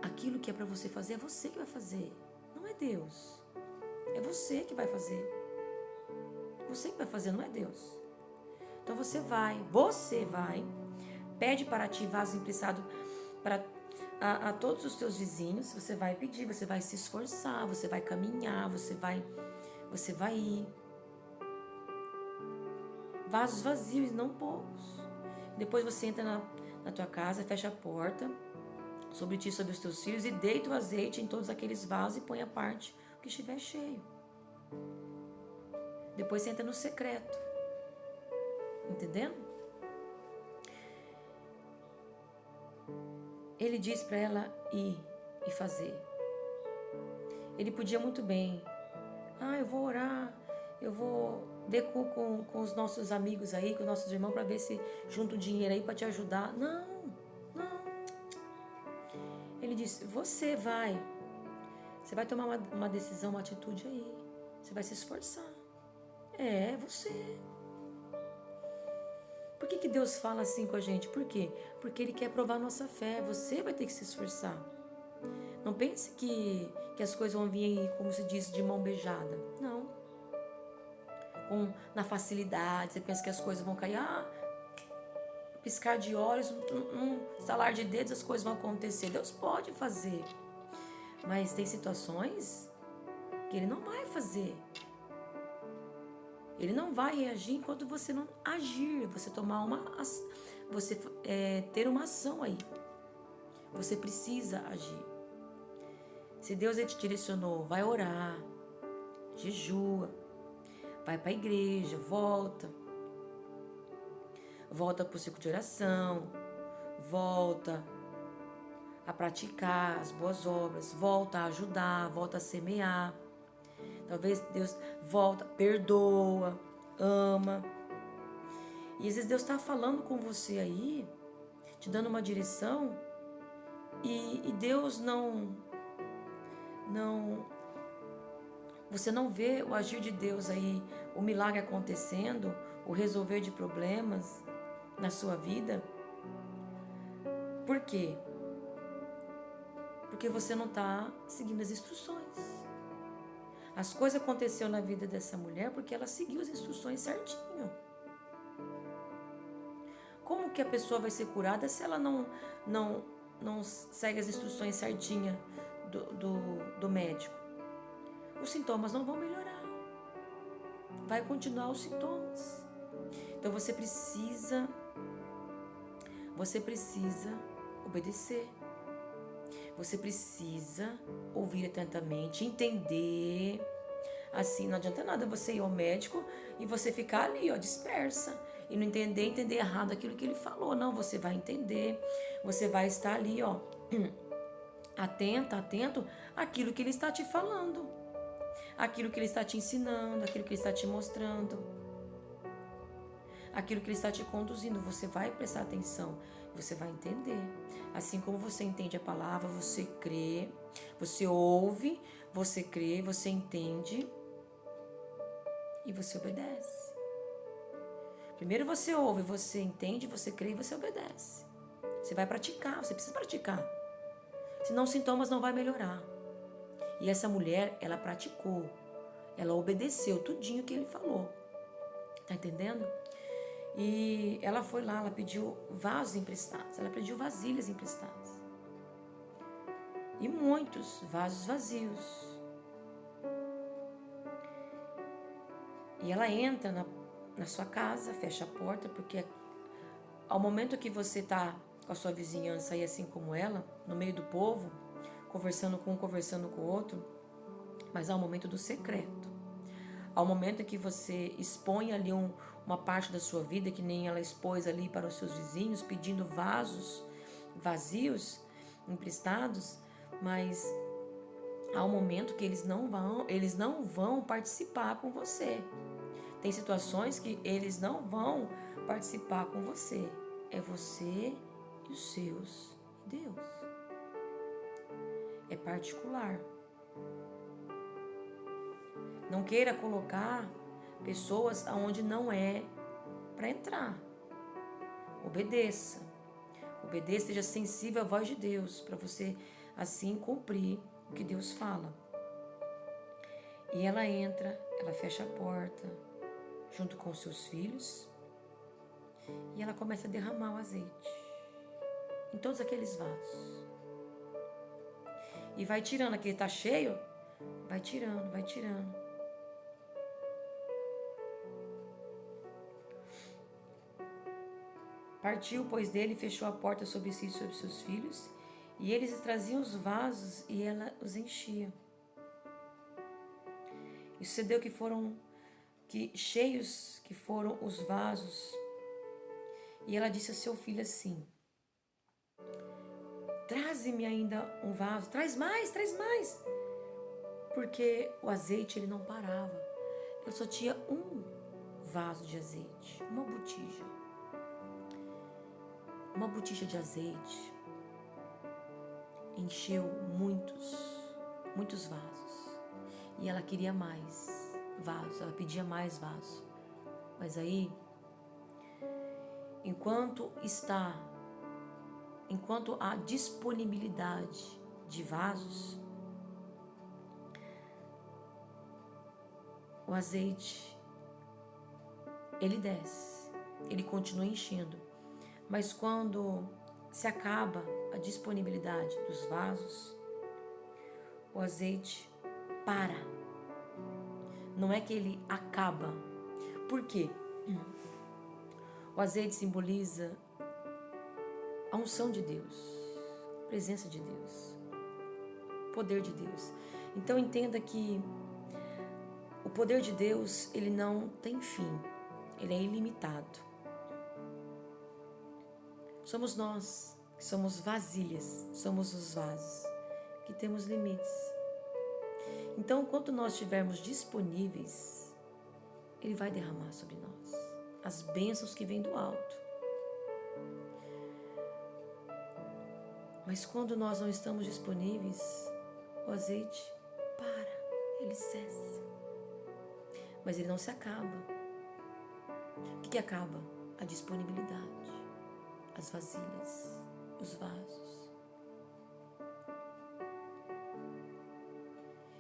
aquilo que é para você fazer, é você que vai fazer. Não é Deus. É você que vai fazer. Você que vai fazer, não é Deus. Então você vai, pede para ti vaso emprestado para a todos os teus vizinhos. Você vai pedir, você vai se esforçar, você vai caminhar, você vai ir. Vasos vazios, não poucos. Depois você entra na tua casa, fecha a porta sobre ti e sobre os teus filhos e deita o azeite em todos aqueles vasos e põe a parte que estiver cheio. Depois você entra no secreto. Entendendo? Ele diz para ela ir e fazer. Ele podia muito bem: eu vou orar, eu vou ver com os nossos amigos aí, com os nossos irmãos, para ver se junta um dinheiro aí para te ajudar. Não. Ele disse: você vai tomar uma decisão, uma atitude aí. Você vai se esforçar. É você. Por que Deus fala assim com a gente? Por quê? Porque Ele quer provar a nossa fé. Você vai ter que se esforçar. Não pense que as coisas vão vir aí, como se diz, de mão beijada. Não. Na facilidade, você pensa que as coisas vão cair. Piscar de olhos, num estalar de dedos, as coisas vão acontecer. Deus pode fazer. Mas tem situações que Ele não vai fazer. Ele não vai reagir enquanto você não agir, você ter uma ação aí. Você precisa agir. Se Deus te direcionou, vai orar, jejua, vai para a igreja, volta para o ciclo de oração, volta a praticar as boas obras, volta a ajudar, volta a semear. Talvez Deus volta, perdoa, ama. E às vezes Deus está falando com você aí, te dando uma direção, E Deus você não vê o agir de Deus aí, o milagre acontecendo, o resolver de problemas na sua vida. Por quê? Porque você não está seguindo as instruções. As coisas aconteceram na vida dessa mulher porque ela seguiu as instruções certinho. Como que a pessoa vai ser curada se ela não segue as instruções certinhas do médico? Os sintomas não vão melhorar. Vai continuar os sintomas. Então você precisa obedecer. Você precisa ouvir atentamente, entender. Assim, não adianta nada você ir ao médico e você ficar ali, dispersa. E não entender errado aquilo que ele falou. Não, você vai entender. Você vai estar ali, atento àquilo que ele está te falando. Aquilo que ele está te ensinando, aquilo que ele está te mostrando. Aquilo que ele está te conduzindo. Você vai prestar atenção. Você vai entender. Assim como você entende a palavra, você crê, você ouve, você crê, você entende e você obedece. Primeiro você ouve, você entende, você crê e você obedece. Você vai praticar, você precisa praticar. Senão os sintomas não vão melhorar. E essa mulher, ela praticou. Ela obedeceu tudinho que ele falou. Tá entendendo? E ela foi lá, ela pediu vasos emprestados. Ela pediu vasilhas emprestadas. E muitos vasos vazios. E ela entra na sua casa, fecha a porta, porque ao momento que você está com a sua vizinhança aí, assim como ela, no meio do povo, conversando com um, conversando com o outro, mas há um momento do secreto. Há um momento em que você expõe ali uma parte da sua vida, que nem ela expôs ali para os seus vizinhos, pedindo vasos vazios, emprestados, mas há um momento que eles não vão participar com você. Tem situações que eles não vão participar com você. É você e os seus e Deus. É particular. Não queira colocar pessoas aonde não é para entrar. Obedeça. Obedeça, seja sensível à voz de Deus, para você assim cumprir o que Deus fala. E ela entra, ela fecha a porta, junto com os seus filhos, e ela começa a derramar o azeite em todos aqueles vasos. E vai tirando, aquele está cheio, vai tirando, vai tirando. Partiu, pois, dele, fechou a porta sobre si e sobre seus filhos, e eles traziam os vasos e ela os enchia. E sucedeu que cheios que foram os vasos, e ela disse ao seu filho assim: traze-me ainda um vaso, traz mais, porque o azeite ele não parava. Eu só tinha um vaso de azeite, uma botija de azeite encheu muitos vasos, e ela queria mais vasos, ela pedia mais vasos. Mas aí, enquanto há disponibilidade de vasos, o azeite ele desce, ele continua enchendo. Mas quando se acaba a disponibilidade dos vasos, o azeite para. Não é que ele acaba. Por quê? O azeite simboliza a unção de Deus, a presença de Deus, o poder de Deus. Então entenda que o poder de Deus, ele não tem fim, ele é ilimitado. Somos nós, que somos vasilhas, somos os vasos, que temos limites. Então, enquanto nós estivermos disponíveis, Ele vai derramar sobre nós as bênçãos que vêm do alto. Mas quando nós não estamos disponíveis, o azeite para, ele cessa. Mas ele não se acaba. O que acaba? A disponibilidade, as vasilhas, os vasos.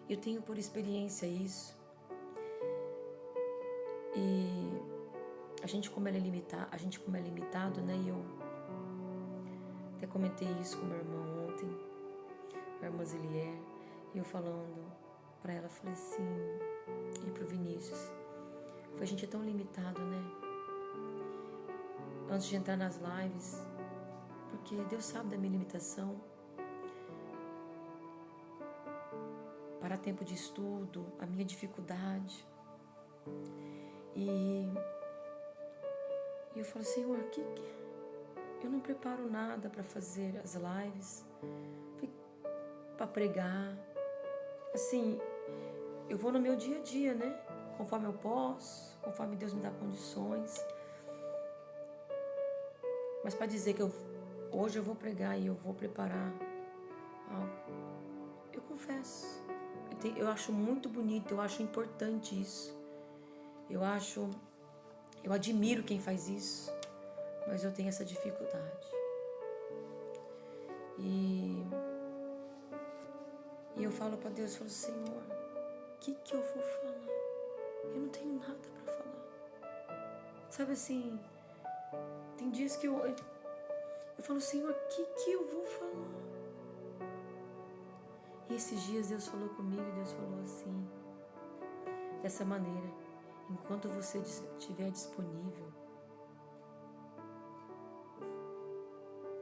Eu tenho por experiência isso. E a gente como é limitado, né? E eu até comentei isso com meu irmão ontem, a irmã Zelier, e eu falando pra ela, falei assim, e pro Vinícius, a gente é tão limitado, né? Antes de entrar nas lives, porque Deus sabe da minha limitação. Para tempo de estudo, a minha dificuldade. E eu falo, Senhor, eu não preparo nada para fazer as lives, para pregar. Assim, eu vou no meu dia a dia, né? Conforme eu posso, conforme Deus me dá condições. Mas para dizer que hoje eu vou pregar e eu vou preparar algo, eu confesso. Eu acho muito bonito, eu acho importante isso. Eu admiro quem faz isso, mas eu tenho essa dificuldade. E eu falo para Deus, eu falo, Senhor, o que eu vou falar? Eu não tenho nada para falar. Sabe assim, tem dias que eu falo, Senhor, o que eu vou falar? E esses dias Deus falou comigo, Deus falou assim, dessa maneira, enquanto você estiver disponível,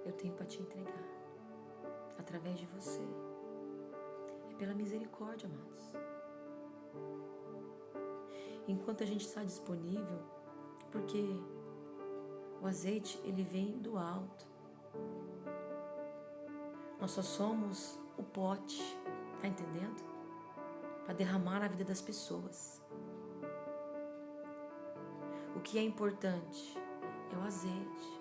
eu tenho para te entregar, através de você. É pela misericórdia, amados. Enquanto a gente está disponível, porque o azeite, ele vem do alto. Nós só somos o pote, tá entendendo? Para derramar na vida das pessoas. O que é importante é o azeite.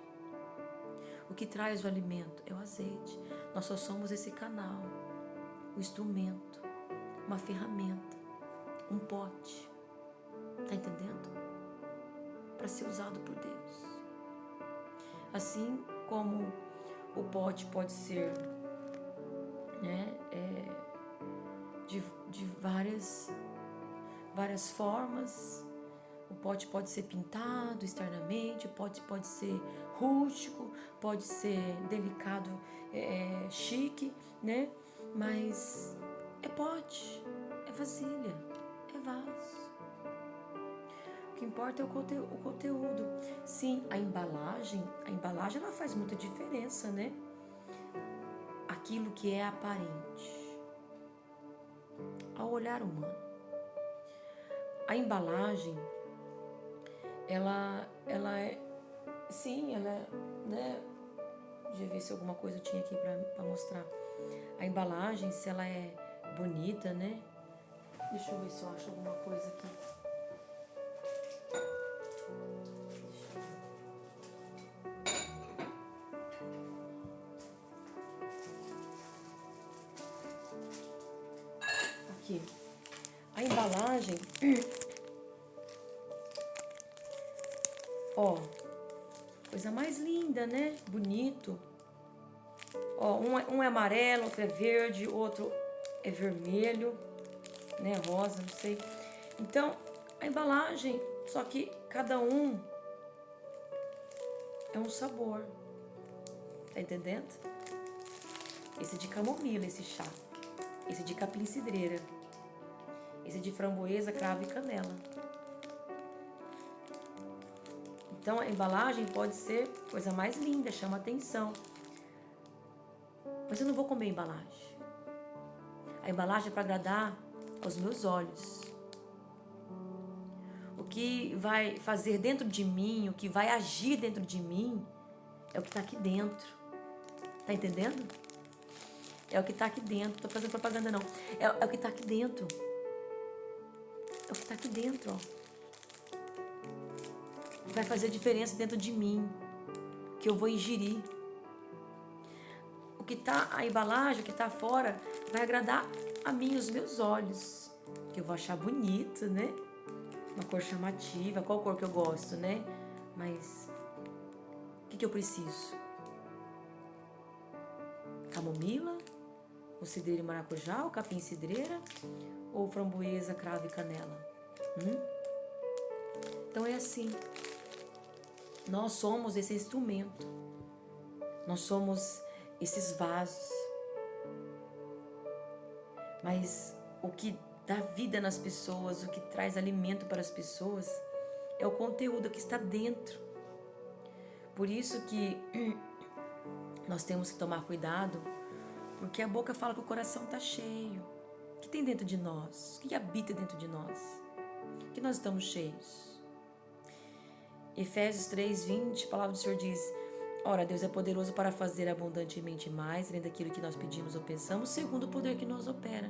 O que traz o alimento é o azeite. Nós só somos esse canal, o instrumento, uma ferramenta, um pote, tá entendendo? Para ser usado por Deus. Assim como o pote pode ser, né, de várias formas. O pote pode ser pintado externamente, o pote pode ser rústico, pode ser delicado, chique, né? Mas é pote, é vasilha, é vaso. O que importa é o conteúdo. Sim, a embalagem ela faz muita diferença, né? Aquilo que é aparente ao olhar humano. A embalagem, ela é, sim, ela é, né? Deixa eu ver se alguma coisa eu tinha aqui para mostrar. A embalagem, se ela é bonita, né? Deixa eu ver se eu acho alguma coisa aqui. Aqui. A embalagem, ó, coisa mais linda, né? Bonito. Ó, um é amarelo, outro é verde, outro é vermelho, né? Rosa, não sei. Então, a embalagem, só que cada um é um sabor. Tá entendendo? Esse é de camomila, esse chá. Esse é de capim-cidreira. Esse é de framboesa, cravo e canela. Então, a embalagem pode ser coisa mais linda, chama atenção. Mas eu não vou comer a embalagem. A embalagem é para agradar aos meus olhos. O que vai fazer dentro de mim, o que vai agir dentro de mim, é o que está aqui dentro. Tá entendendo? É o que está aqui dentro. Não tô fazendo propaganda, não. É o que está aqui dentro. É o que está aqui dentro, ó. Vai fazer diferença dentro de mim, que eu vou ingerir. que tá, a embalagem, o que tá fora, vai agradar a mim, os meus olhos. Que eu vou achar bonito, né? Uma cor chamativa, qual cor que eu gosto, né? Mas o que eu preciso? Camomila? O cidreiro e maracujá? O capim cidreira? Ou framboesa, cravo e canela? Então é assim. Nós somos esse instrumento. Nós somos esses vasos. Mas o que dá vida nas pessoas, o que traz alimento para as pessoas, é o conteúdo que está dentro. Por isso que nós temos que tomar cuidado, porque a boca fala que o coração está cheio. O que tem dentro de nós? O que habita dentro de nós? O que nós estamos cheios? Efésios 3:20, a palavra do Senhor diz: ora, Deus é poderoso para fazer abundantemente mais, além daquilo que nós pedimos ou pensamos, segundo o poder que nos opera.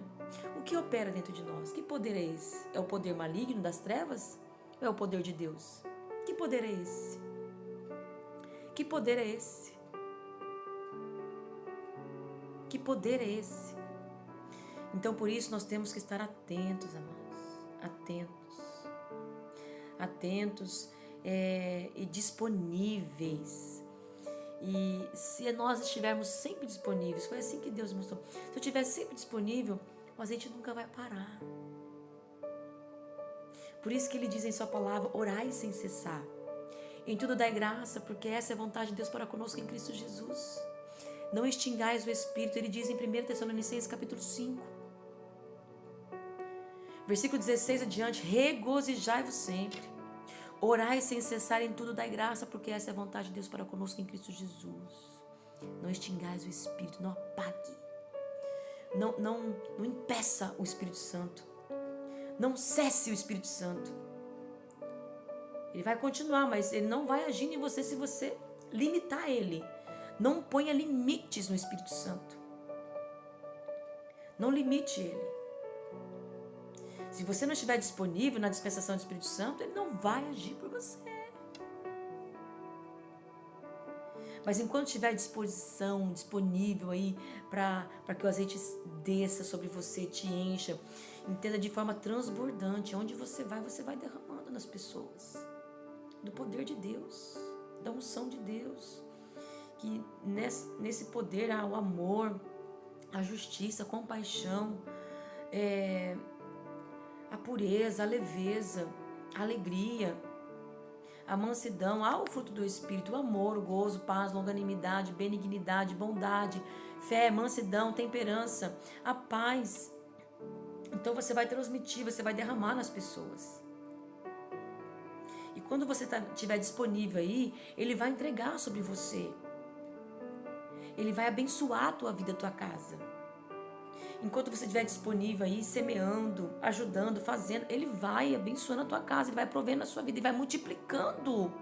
O que opera dentro de nós? Que poder é esse? É o poder maligno das trevas? Ou é o poder de Deus? Que poder é esse? Que poder é esse? Que poder é esse? Então, por isso, nós temos que estar atentos, amados. Atentos e disponíveis. E se nós estivermos sempre disponíveis, foi assim que Deus mostrou. Se eu estiver sempre disponível, o azeite nunca vai parar. Por isso que Ele diz em sua palavra: orai sem cessar. Em tudo dai graça, porque essa é a vontade de Deus para conosco em Cristo Jesus. Não extingais o Espírito, Ele diz em 1 Tessalonicenses capítulo 5. Versículo 16 adiante: regozijai-vos sempre. Orai sem cessar, em tudo dai graça, porque essa é a vontade de Deus para conosco em Cristo Jesus. Não extingais o Espírito, não apague. Não impeça o Espírito Santo. Não cesse o Espírito Santo. Ele vai continuar, mas ele não vai agir em você se você limitar ele. Não ponha limites no Espírito Santo. Não limite ele. Se você não estiver disponível na dispensação do Espírito Santo, ele não vai agir por você. Mas enquanto estiver disponível aí para que o azeite desça sobre você, te encha, entenda de forma transbordante. Onde você vai derramando nas pessoas. Do poder de Deus, da unção de Deus. Que nesse poder há o amor, a justiça, a compaixão, a pureza, a leveza, a alegria, a mansidão, há o fruto do Espírito, o amor, o gozo, paz, longanimidade, benignidade, bondade, fé, mansidão, temperança, a paz. Então você vai transmitir, você vai derramar nas pessoas. E quando você estiver disponível aí, Ele vai entregar sobre você. Ele vai abençoar a tua vida, a tua casa. Enquanto você estiver disponível aí, semeando, ajudando, fazendo, Ele vai abençoando a tua casa, Ele vai provendo a sua vida, Ele vai multiplicando.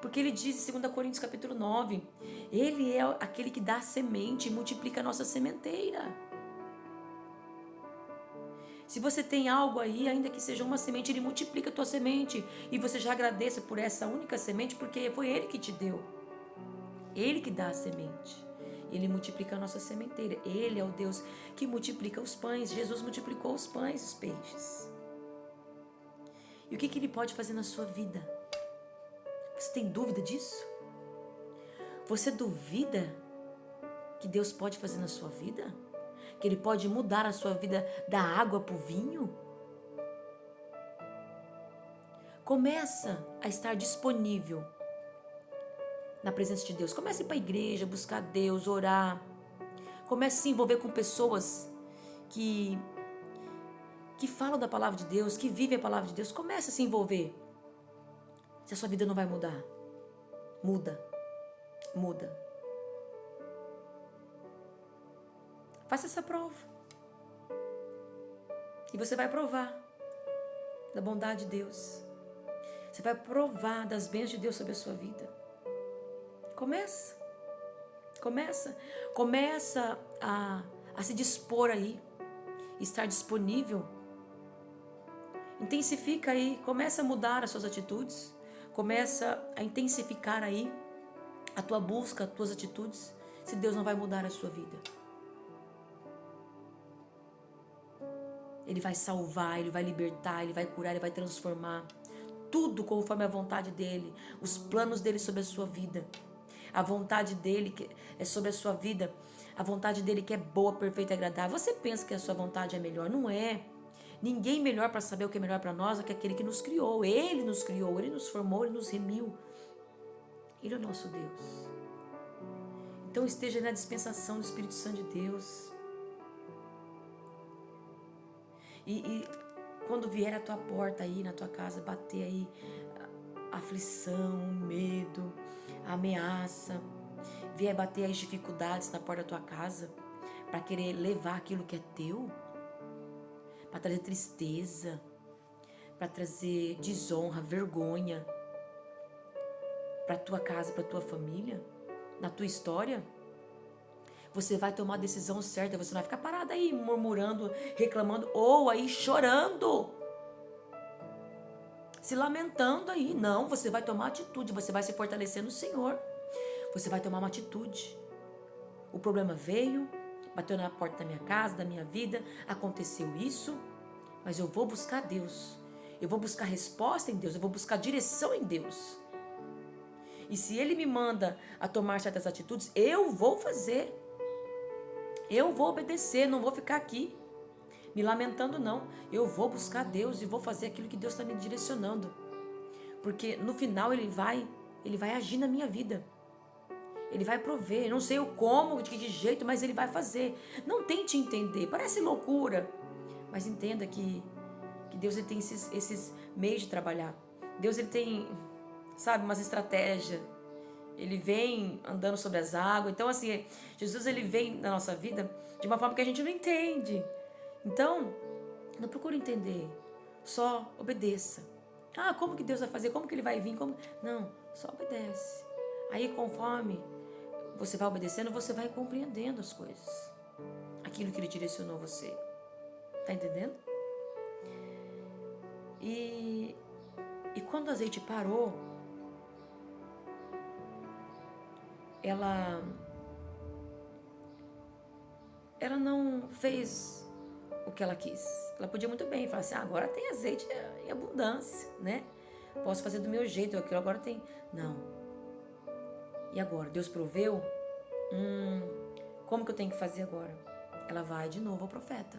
Porque Ele diz em 2 Coríntios capítulo 9, Ele é aquele que dá a semente e multiplica a nossa sementeira. Se você tem algo aí, ainda que seja uma semente, Ele multiplica a tua semente. E você já agradeça por essa única semente, porque foi Ele que te deu. Ele que dá a semente. Ele multiplica a nossa sementeira. Ele é o Deus que multiplica os pães. Jesus multiplicou os pães e os peixes. E o que Ele pode fazer na sua vida? Você tem dúvida disso? Você duvida que Deus pode fazer na sua vida? Que Ele pode mudar a sua vida da água para o vinho? Começa a estar disponível na presença de Deus. Comece a ir para a igreja, buscar Deus, orar. Comece a se envolver com pessoas que falam da palavra de Deus, que vivem a palavra de Deus. Comece a se envolver. Se a sua vida não vai mudar, muda. Faça essa prova. E você vai provar da bondade de Deus. Você vai provar das bênçãos de Deus sobre a sua vida. Começa a se dispor aí, estar disponível. Intensifica aí, começa a mudar as suas atitudes, começa a intensificar aí a tua busca, as tuas atitudes. se Deus não vai mudar a sua vida. Ele vai salvar, Ele vai libertar, Ele vai curar, Ele vai transformar. Tudo conforme a vontade dEle, os planos dEle sobre a sua vida. A vontade dEle que é sobre a sua vida, a vontade dEle que é boa, perfeita e agradável. Você pensa que a sua vontade é melhor? Não é. Ninguém melhor para saber o que é melhor para nós do que aquele que nos criou. Ele nos criou, Ele nos formou, Ele nos remiu. Ele é o nosso Deus. Então esteja na dispensação do Espírito Santo de Deus. E quando vier a tua porta aí, na tua casa, bater aí a aflição, o medo, a ameaça, vier bater as dificuldades na porta da tua casa, para querer levar aquilo que é teu, para trazer tristeza, para trazer desonra, vergonha, para tua casa, para tua família, na tua história, você vai tomar a decisão certa. Você não vai ficar parada aí murmurando, reclamando ou aí chorando, se lamentando aí. Não, você vai tomar atitude, você vai se fortalecer no Senhor. Você vai tomar uma atitude. O problema veio, bateu na porta da minha casa, da minha vida, aconteceu isso, mas eu vou buscar Deus. Eu vou buscar resposta em Deus, eu vou buscar direção em Deus. E se Ele me manda a tomar certas atitudes, eu vou fazer. Eu vou obedecer, não vou ficar aqui me lamentando, não. Eu vou buscar Deus e vou fazer aquilo que Deus está me direcionando. Porque no final Ele vai agir na minha vida. Ele vai prover. Eu não sei o como, de que jeito, mas Ele vai fazer. Não tente entender, parece loucura. Mas entenda que Deus ele tem esses meios de trabalhar. Deus ele tem, sabe, umas estratégias. Ele vem andando sobre as águas. Então, assim, Jesus ele vem na nossa vida de uma forma que a gente não entende. Então, não procure entender. Só obedeça. Ah, como que Deus vai fazer? Como que Ele vai vir? Não, só obedece. Aí, conforme você vai obedecendo, você vai compreendendo as coisas. Aquilo que Ele direcionou você. Tá entendendo? E quando o azeite parou, ela não fez o que ela quis. Ela podia muito bem falar assim, agora tem azeite em abundância, né? Posso fazer do meu jeito, aquilo agora tem. Não. E agora? Deus proveu? Como que eu tenho que fazer agora? Ela vai de novo ao profeta.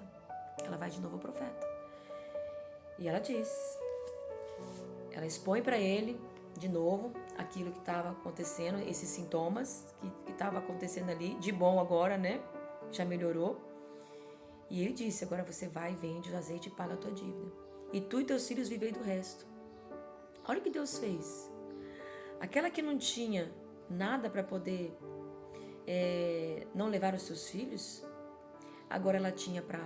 E ela diz. Ela expõe para ele, de novo, aquilo que estava acontecendo, esses sintomas que estava acontecendo ali, de bom agora, né? Já melhorou. E ele disse, agora você vai, vende o azeite e paga a tua dívida. E tu e teus filhos vivei do resto. Olha o que Deus fez. Aquela que não tinha nada para poder não levar os seus filhos, agora ela tinha para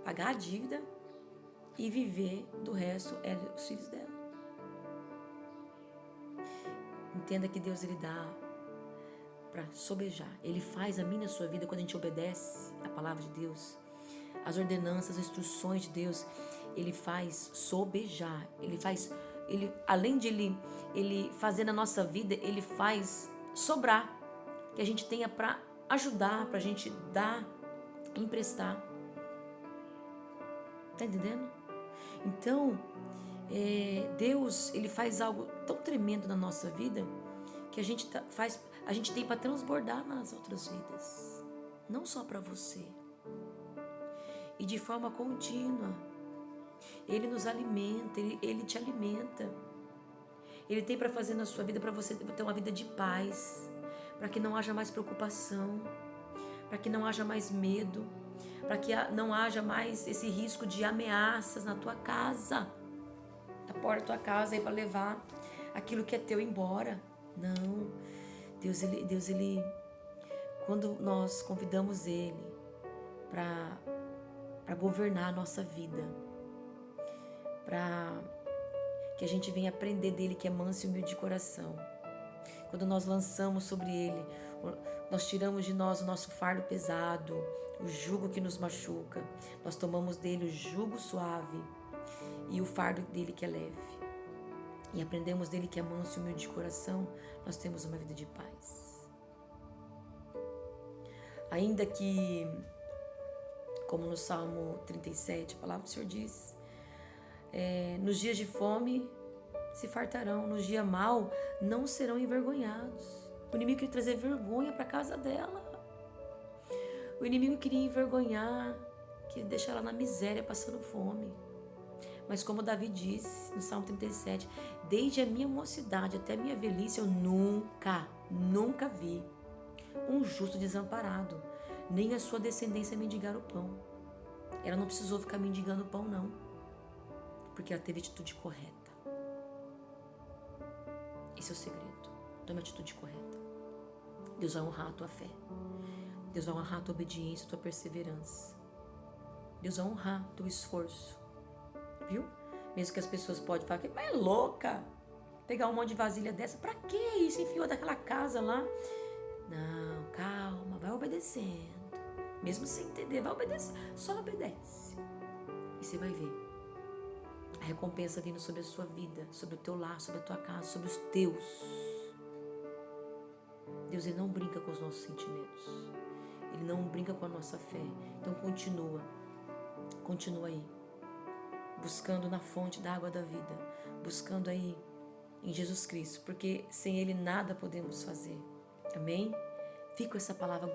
pagar a dívida e viver do resto, os filhos dela. Entenda que Deus ele dá para sobejar. Ele faz a minha e a sua vida quando a gente obedece a palavra de Deus, as ordenanças, as instruções de Deus. Ele faz sobejar. Ele além de ele fazer na nossa vida, ele faz sobrar, que a gente tenha para ajudar, para a gente dar, emprestar. Tá entendendo? Então, Deus, ele faz algo tão tremendo na nossa vida que a gente tem para transbordar nas outras vidas, não só para você. E de forma contínua. Ele nos alimenta, ele te alimenta. Ele tem para fazer na sua vida para você ter uma vida de paz, para que não haja mais preocupação, para que não haja mais medo, para que não haja mais esse risco de ameaças na tua casa, na porta da tua casa aí para levar aquilo que é teu embora. Não, Deus ele, quando nós convidamos Ele para governar a nossa vida, para que a gente venha aprender dele, que é manso e humilde de coração. Quando nós lançamos sobre ele, nós tiramos de nós o nosso fardo pesado, o jugo que nos machuca. Nós tomamos dele o jugo suave e o fardo dele que é leve. E aprendemos dele que é manso e humilde de coração, nós temos uma vida de paz. Ainda que, como no Salmo 37, a palavra do Senhor diz, nos dias de fome se fartarão, nos dias mal não serão envergonhados. O inimigo queria trazer vergonha para a casa dela. O inimigo queria envergonhar, queria deixar ela na miséria, passando fome. Mas como Davi diz no Salmo 37, desde a minha mocidade até a minha velhice, eu nunca vi um justo desamparado, nem a sua descendência mendigar o pão. Ela não precisou ficar mendigando o pão, não, porque ela teve atitude correta. Esse é o segredo. Tome a atitude correta. Deus vai honrar a tua fé. Deus vai honrar a tua obediência, a tua perseverança. Deus vai honrar o teu esforço. Viu? Mesmo que as pessoas podem falar que é louca. Pegar um monte de vasilha dessa. Pra que isso? Enfiou daquela casa lá. Não, calma. Vai obedecendo. Mesmo sem entender, vai obedecer. Só obedece. E você vai ver a recompensa vindo sobre a sua vida, sobre o teu lar, sobre a tua casa, sobre os teus. Deus, Ele não brinca com os nossos sentimentos. Ele não brinca com a nossa fé. Então continua aí, buscando na fonte da água da vida, buscando aí em Jesus Cristo, porque sem Ele nada podemos fazer. Amém? Fica com essa palavra,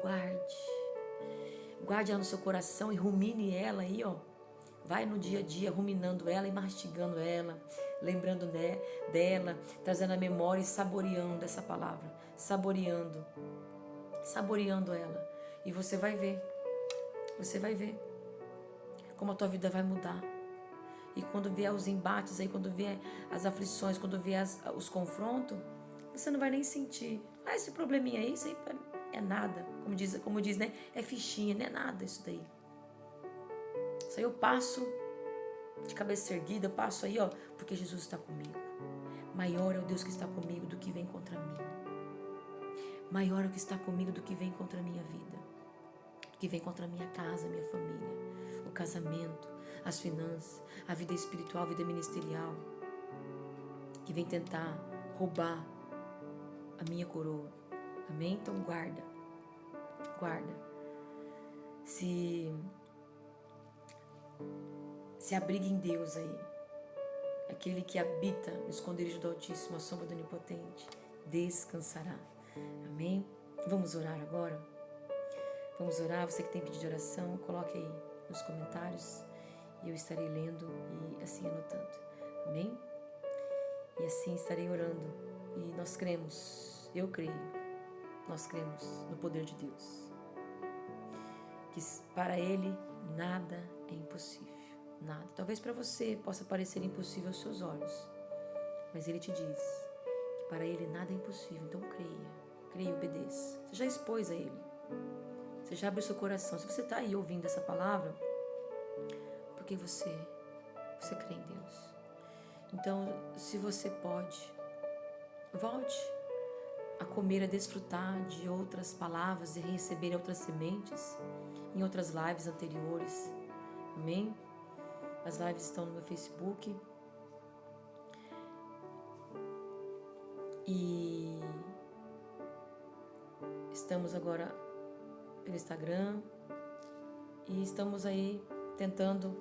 guarde ela no seu coração e rumine ela aí, ó. Vai no dia a dia ruminando ela e mastigando ela, lembrando dela, trazendo a memória e saboreando essa palavra, saboreando ela. E você vai ver como a tua vida vai mudar. E quando vier os embates aí, quando vier as aflições, quando vier os confrontos, você não vai nem sentir. Esse probleminha aí, isso aí é nada. Como diz, né? É fichinha, não é nada isso daí. Isso aí eu passo de cabeça erguida, eu passo aí, ó, porque Jesus está comigo. Maior é o Deus que está comigo do que vem contra mim. Maior é o que está comigo do que vem contra a minha vida, do que vem contra a minha casa, a minha família, o casamento, as finanças, a vida espiritual, a vida ministerial, que vem tentar roubar a minha coroa. Amém? Então guarda. Se abrigue em Deus aí. Aquele que habita no esconderijo do Altíssimo, a sombra do Onipotente, descansará. Amém? Vamos orar agora? Vamos orar. Você que tem pedido de oração, coloque aí nos comentários e eu estarei lendo e assim anotando. Amém? E assim estarei orando. E nós cremos, eu creio, nós cremos no poder de Deus. Que para Ele nada é impossível. Nada. Talvez para você possa parecer impossível aos seus olhos, mas Ele te diz que para Ele nada é impossível. Então creia e obedeça. Você já expôs a Ele, você já abriu seu coração. Se você está aí ouvindo essa palavra, porque você crê em Deus. Então, se você pode, volte a comer, a desfrutar de outras palavras e receber outras sementes em outras lives anteriores. Amém? As lives estão no meu Facebook. E estamos agora pelo Instagram. E estamos aí tentando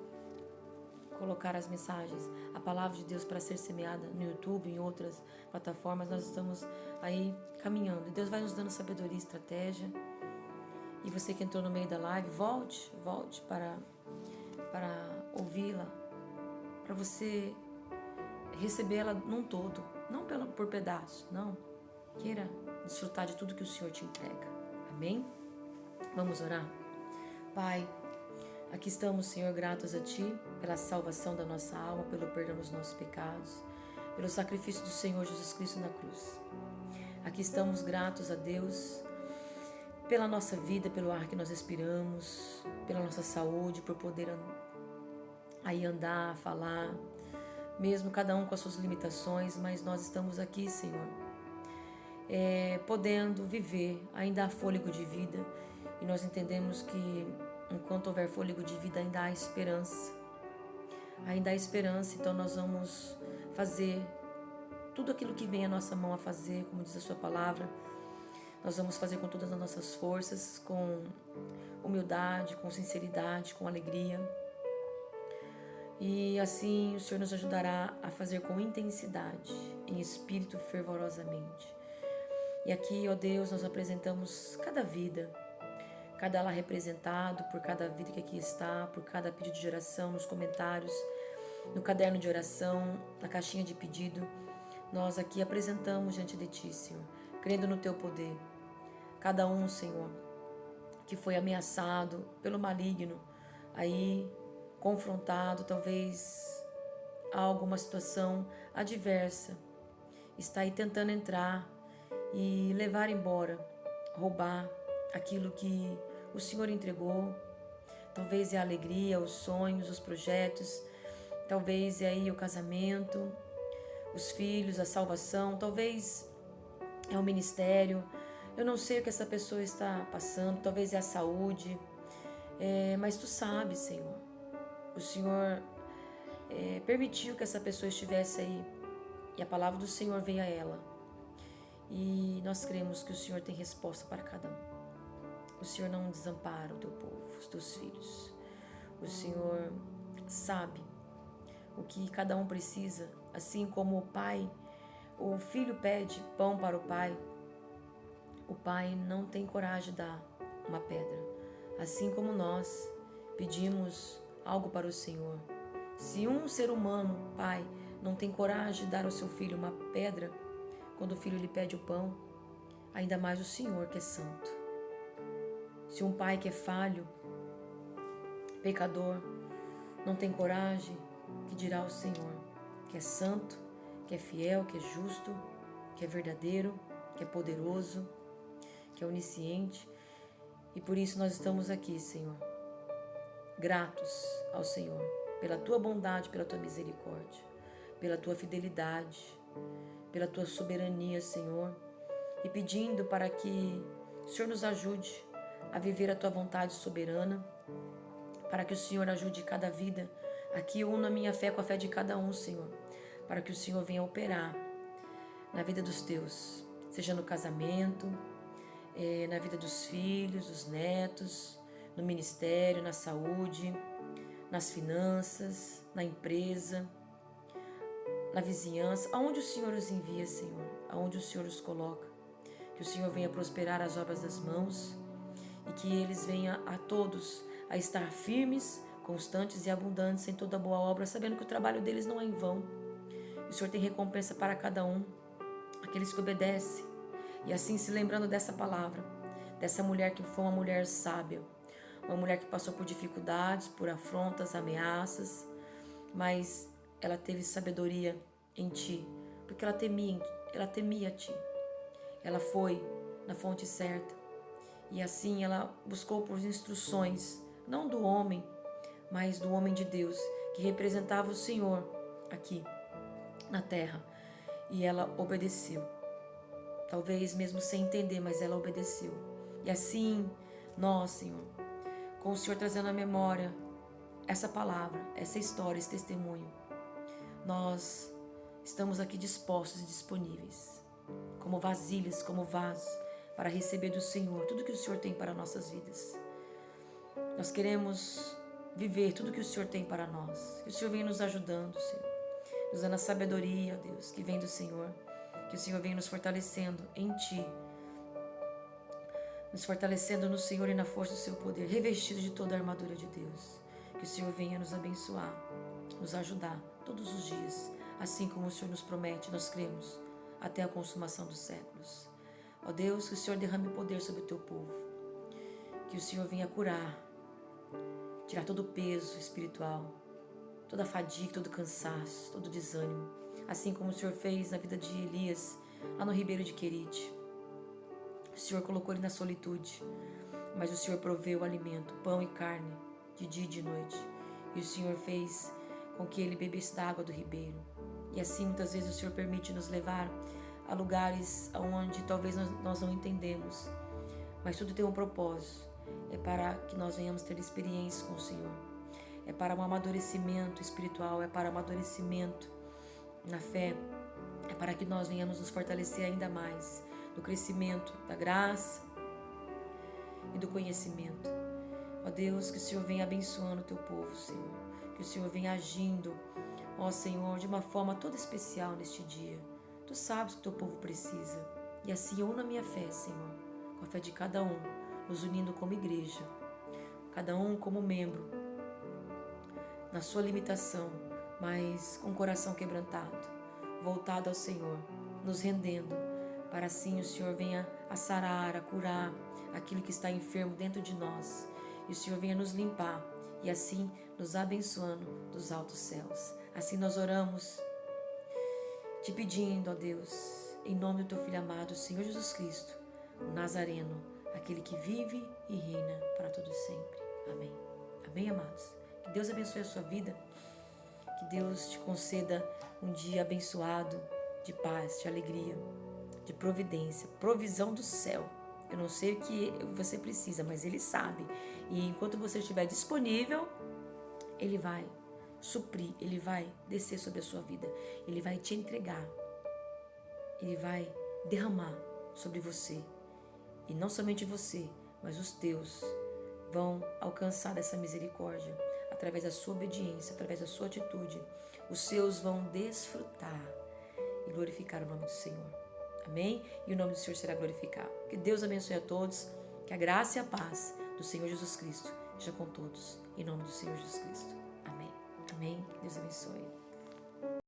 colocar as mensagens, a palavra de Deus para ser semeada no YouTube, em outras plataformas. Nós estamos aí caminhando. E Deus vai nos dando sabedoria e estratégia. E você que entrou no meio da live, volte para ouvi-la, para você recebê-la num todo, não por pedaço, não. Queira desfrutar de tudo que o Senhor te entrega. Amém? Vamos orar? Pai, aqui estamos, Senhor, gratos a Ti pela salvação da nossa alma, pelo perdão dos nossos pecados, pelo sacrifício do Senhor Jesus Cristo na cruz. Aqui estamos gratos a Deus pela nossa vida, pelo ar que nós respiramos, pela nossa saúde, por poder aí andar, falar, mesmo cada um com as suas limitações, mas nós estamos aqui, Senhor, podendo viver, ainda há fôlego de vida, e nós entendemos que enquanto houver fôlego de vida, ainda há esperança. Ainda há esperança, então nós vamos fazer tudo aquilo que vem à nossa mão a fazer, como diz a sua palavra. Nós vamos fazer com todas as nossas forças, com humildade, com sinceridade, com alegria. E assim o Senhor nos ajudará a fazer com intensidade, em espírito fervorosamente. E aqui, ó Deus, nós apresentamos cada vida, cada lar representado, por cada vida que aqui está, por cada pedido de oração, nos comentários, no caderno de oração, na caixinha de pedido. Nós aqui apresentamos diante de Ti, Senhor, crendo no Teu poder. Cada um, Senhor, que foi ameaçado pelo maligno, aí confrontado, talvez a alguma situação adversa, está aí tentando entrar e levar embora, roubar aquilo que o Senhor entregou. Talvez é a alegria, os sonhos, os projetos, talvez é aí o casamento, os filhos, a salvação, talvez é o ministério. Eu não sei o que essa pessoa está passando, talvez é a saúde, mas Tu sabes, Senhor. O Senhor permitiu que essa pessoa estivesse aí e a palavra do Senhor veio a ela. E nós cremos que o Senhor tem resposta para cada um. O Senhor não desampara o Teu povo, os Teus filhos. O Senhor sabe o que cada um precisa, assim como o filho pede pão para o pai não tem coragem de dar uma pedra. Assim como nós pedimos algo para o Senhor. Se um ser humano, pai, não tem coragem de dar ao seu filho uma pedra, quando o filho lhe pede o pão, ainda mais o Senhor que é santo. Se um pai que é falho, pecador, não tem coragem, que dirá o Senhor, que é santo, que é fiel, que é justo, que é verdadeiro, que é poderoso, que é onisciente. E por isso nós estamos aqui, Senhor, gratos ao Senhor, pela Tua bondade, pela Tua misericórdia, pela Tua fidelidade, pela Tua soberania, Senhor, e pedindo para que o Senhor nos ajude a viver a Tua vontade soberana, para que o Senhor ajude cada vida. Aqui eu uno a minha fé com a fé de cada um, Senhor, para que o Senhor venha operar na vida dos Teus, seja no casamento, na vida dos filhos, dos netos, no ministério, na saúde, nas finanças, na empresa, na vizinhança, aonde o Senhor os envia, Senhor, aonde o Senhor os coloca. Que o Senhor venha prosperar as obras das mãos e que eles venham a todos a estar firmes, constantes e abundantes em toda boa obra, sabendo que o trabalho deles não é em vão. O Senhor tem recompensa para cada um, aqueles que obedecem. E assim se lembrando dessa palavra, dessa mulher que foi uma mulher sábia, uma mulher que passou por dificuldades, por afrontas, ameaças, mas ela teve sabedoria em Ti, porque ela temia a Ti. Ela foi na fonte certa e assim ela buscou por instruções, não do homem, mas do homem de Deus, que representava o Senhor aqui na terra, e ela obedeceu. Talvez mesmo sem entender, mas ela obedeceu. E assim, nós, Senhor, com o Senhor trazendo à memória essa palavra, essa história, esse testemunho, nós estamos aqui dispostos e disponíveis, como vasilhas, como vasos, para receber do Senhor tudo que o Senhor tem para nossas vidas. Nós queremos viver tudo que o Senhor tem para nós. Que o Senhor venha nos ajudando, Senhor, nos dando a sabedoria, ó Deus, que vem do Senhor. Que o Senhor venha nos fortalecendo em Ti, nos fortalecendo no Senhor e na força do Seu poder, revestido de toda a armadura de Deus. Que o Senhor venha nos abençoar, nos ajudar todos os dias, assim como o Senhor nos promete, nós cremos, até a consumação dos séculos. Ó Deus, que o Senhor derrame poder sobre o Teu povo, que o Senhor venha curar, tirar todo o peso espiritual, toda a fadiga, todo o cansaço, todo o desânimo, assim como o Senhor fez na vida de Elias, lá no ribeiro de Querite. O Senhor colocou ele na solitude, mas o Senhor proveu o alimento, pão e carne, de dia e de noite. E o Senhor fez com que ele bebesse da água do ribeiro. E assim, muitas vezes, o Senhor permite nos levar a lugares onde talvez nós não entendemos, mas tudo tem um propósito. É para que nós venhamos ter experiência com o Senhor. É para um amadurecimento espiritual, é para um amadurecimento na fé, é para que nós venhamos nos fortalecer ainda mais do crescimento, da graça e do conhecimento. Ó Deus, que o Senhor venha abençoando o teu povo, Senhor. Que o Senhor venha agindo, ó Senhor, de uma forma toda especial neste dia. Tu sabes que o teu povo precisa. E assim eu uno a minha fé, Senhor, com a fé de cada um, nos unindo como igreja, cada um como membro, na sua limitação, mas com o coração quebrantado, voltado ao Senhor, nos rendendo, para assim o Senhor venha a sarar, a curar aquilo que está enfermo dentro de nós, e o Senhor venha nos limpar, e assim nos abençoando dos altos céus. Assim nós oramos, te pedindo, ó Deus, em nome do teu Filho amado, Senhor Jesus Cristo, o Nazareno, aquele que vive e reina para todos sempre. Amém. Amém, amados? Que Deus abençoe a sua vida, que Deus te conceda um dia abençoado, de paz, de alegria, de providência, provisão do céu. Eu não sei o que você precisa, mas Ele sabe. E enquanto você estiver disponível, Ele vai suprir, Ele vai descer sobre a sua vida, Ele vai te entregar, Ele vai derramar sobre você. E não somente você, mas os teus vão alcançar essa misericórdia através da sua obediência, através da sua atitude. Os seus vão desfrutar e glorificar o nome do Senhor. Amém? E o nome do Senhor será glorificado. Que Deus abençoe a todos, que a graça e a paz do Senhor Jesus Cristo esteja com todos. Em nome do Senhor Jesus Cristo. Amém. Amém. Deus abençoe.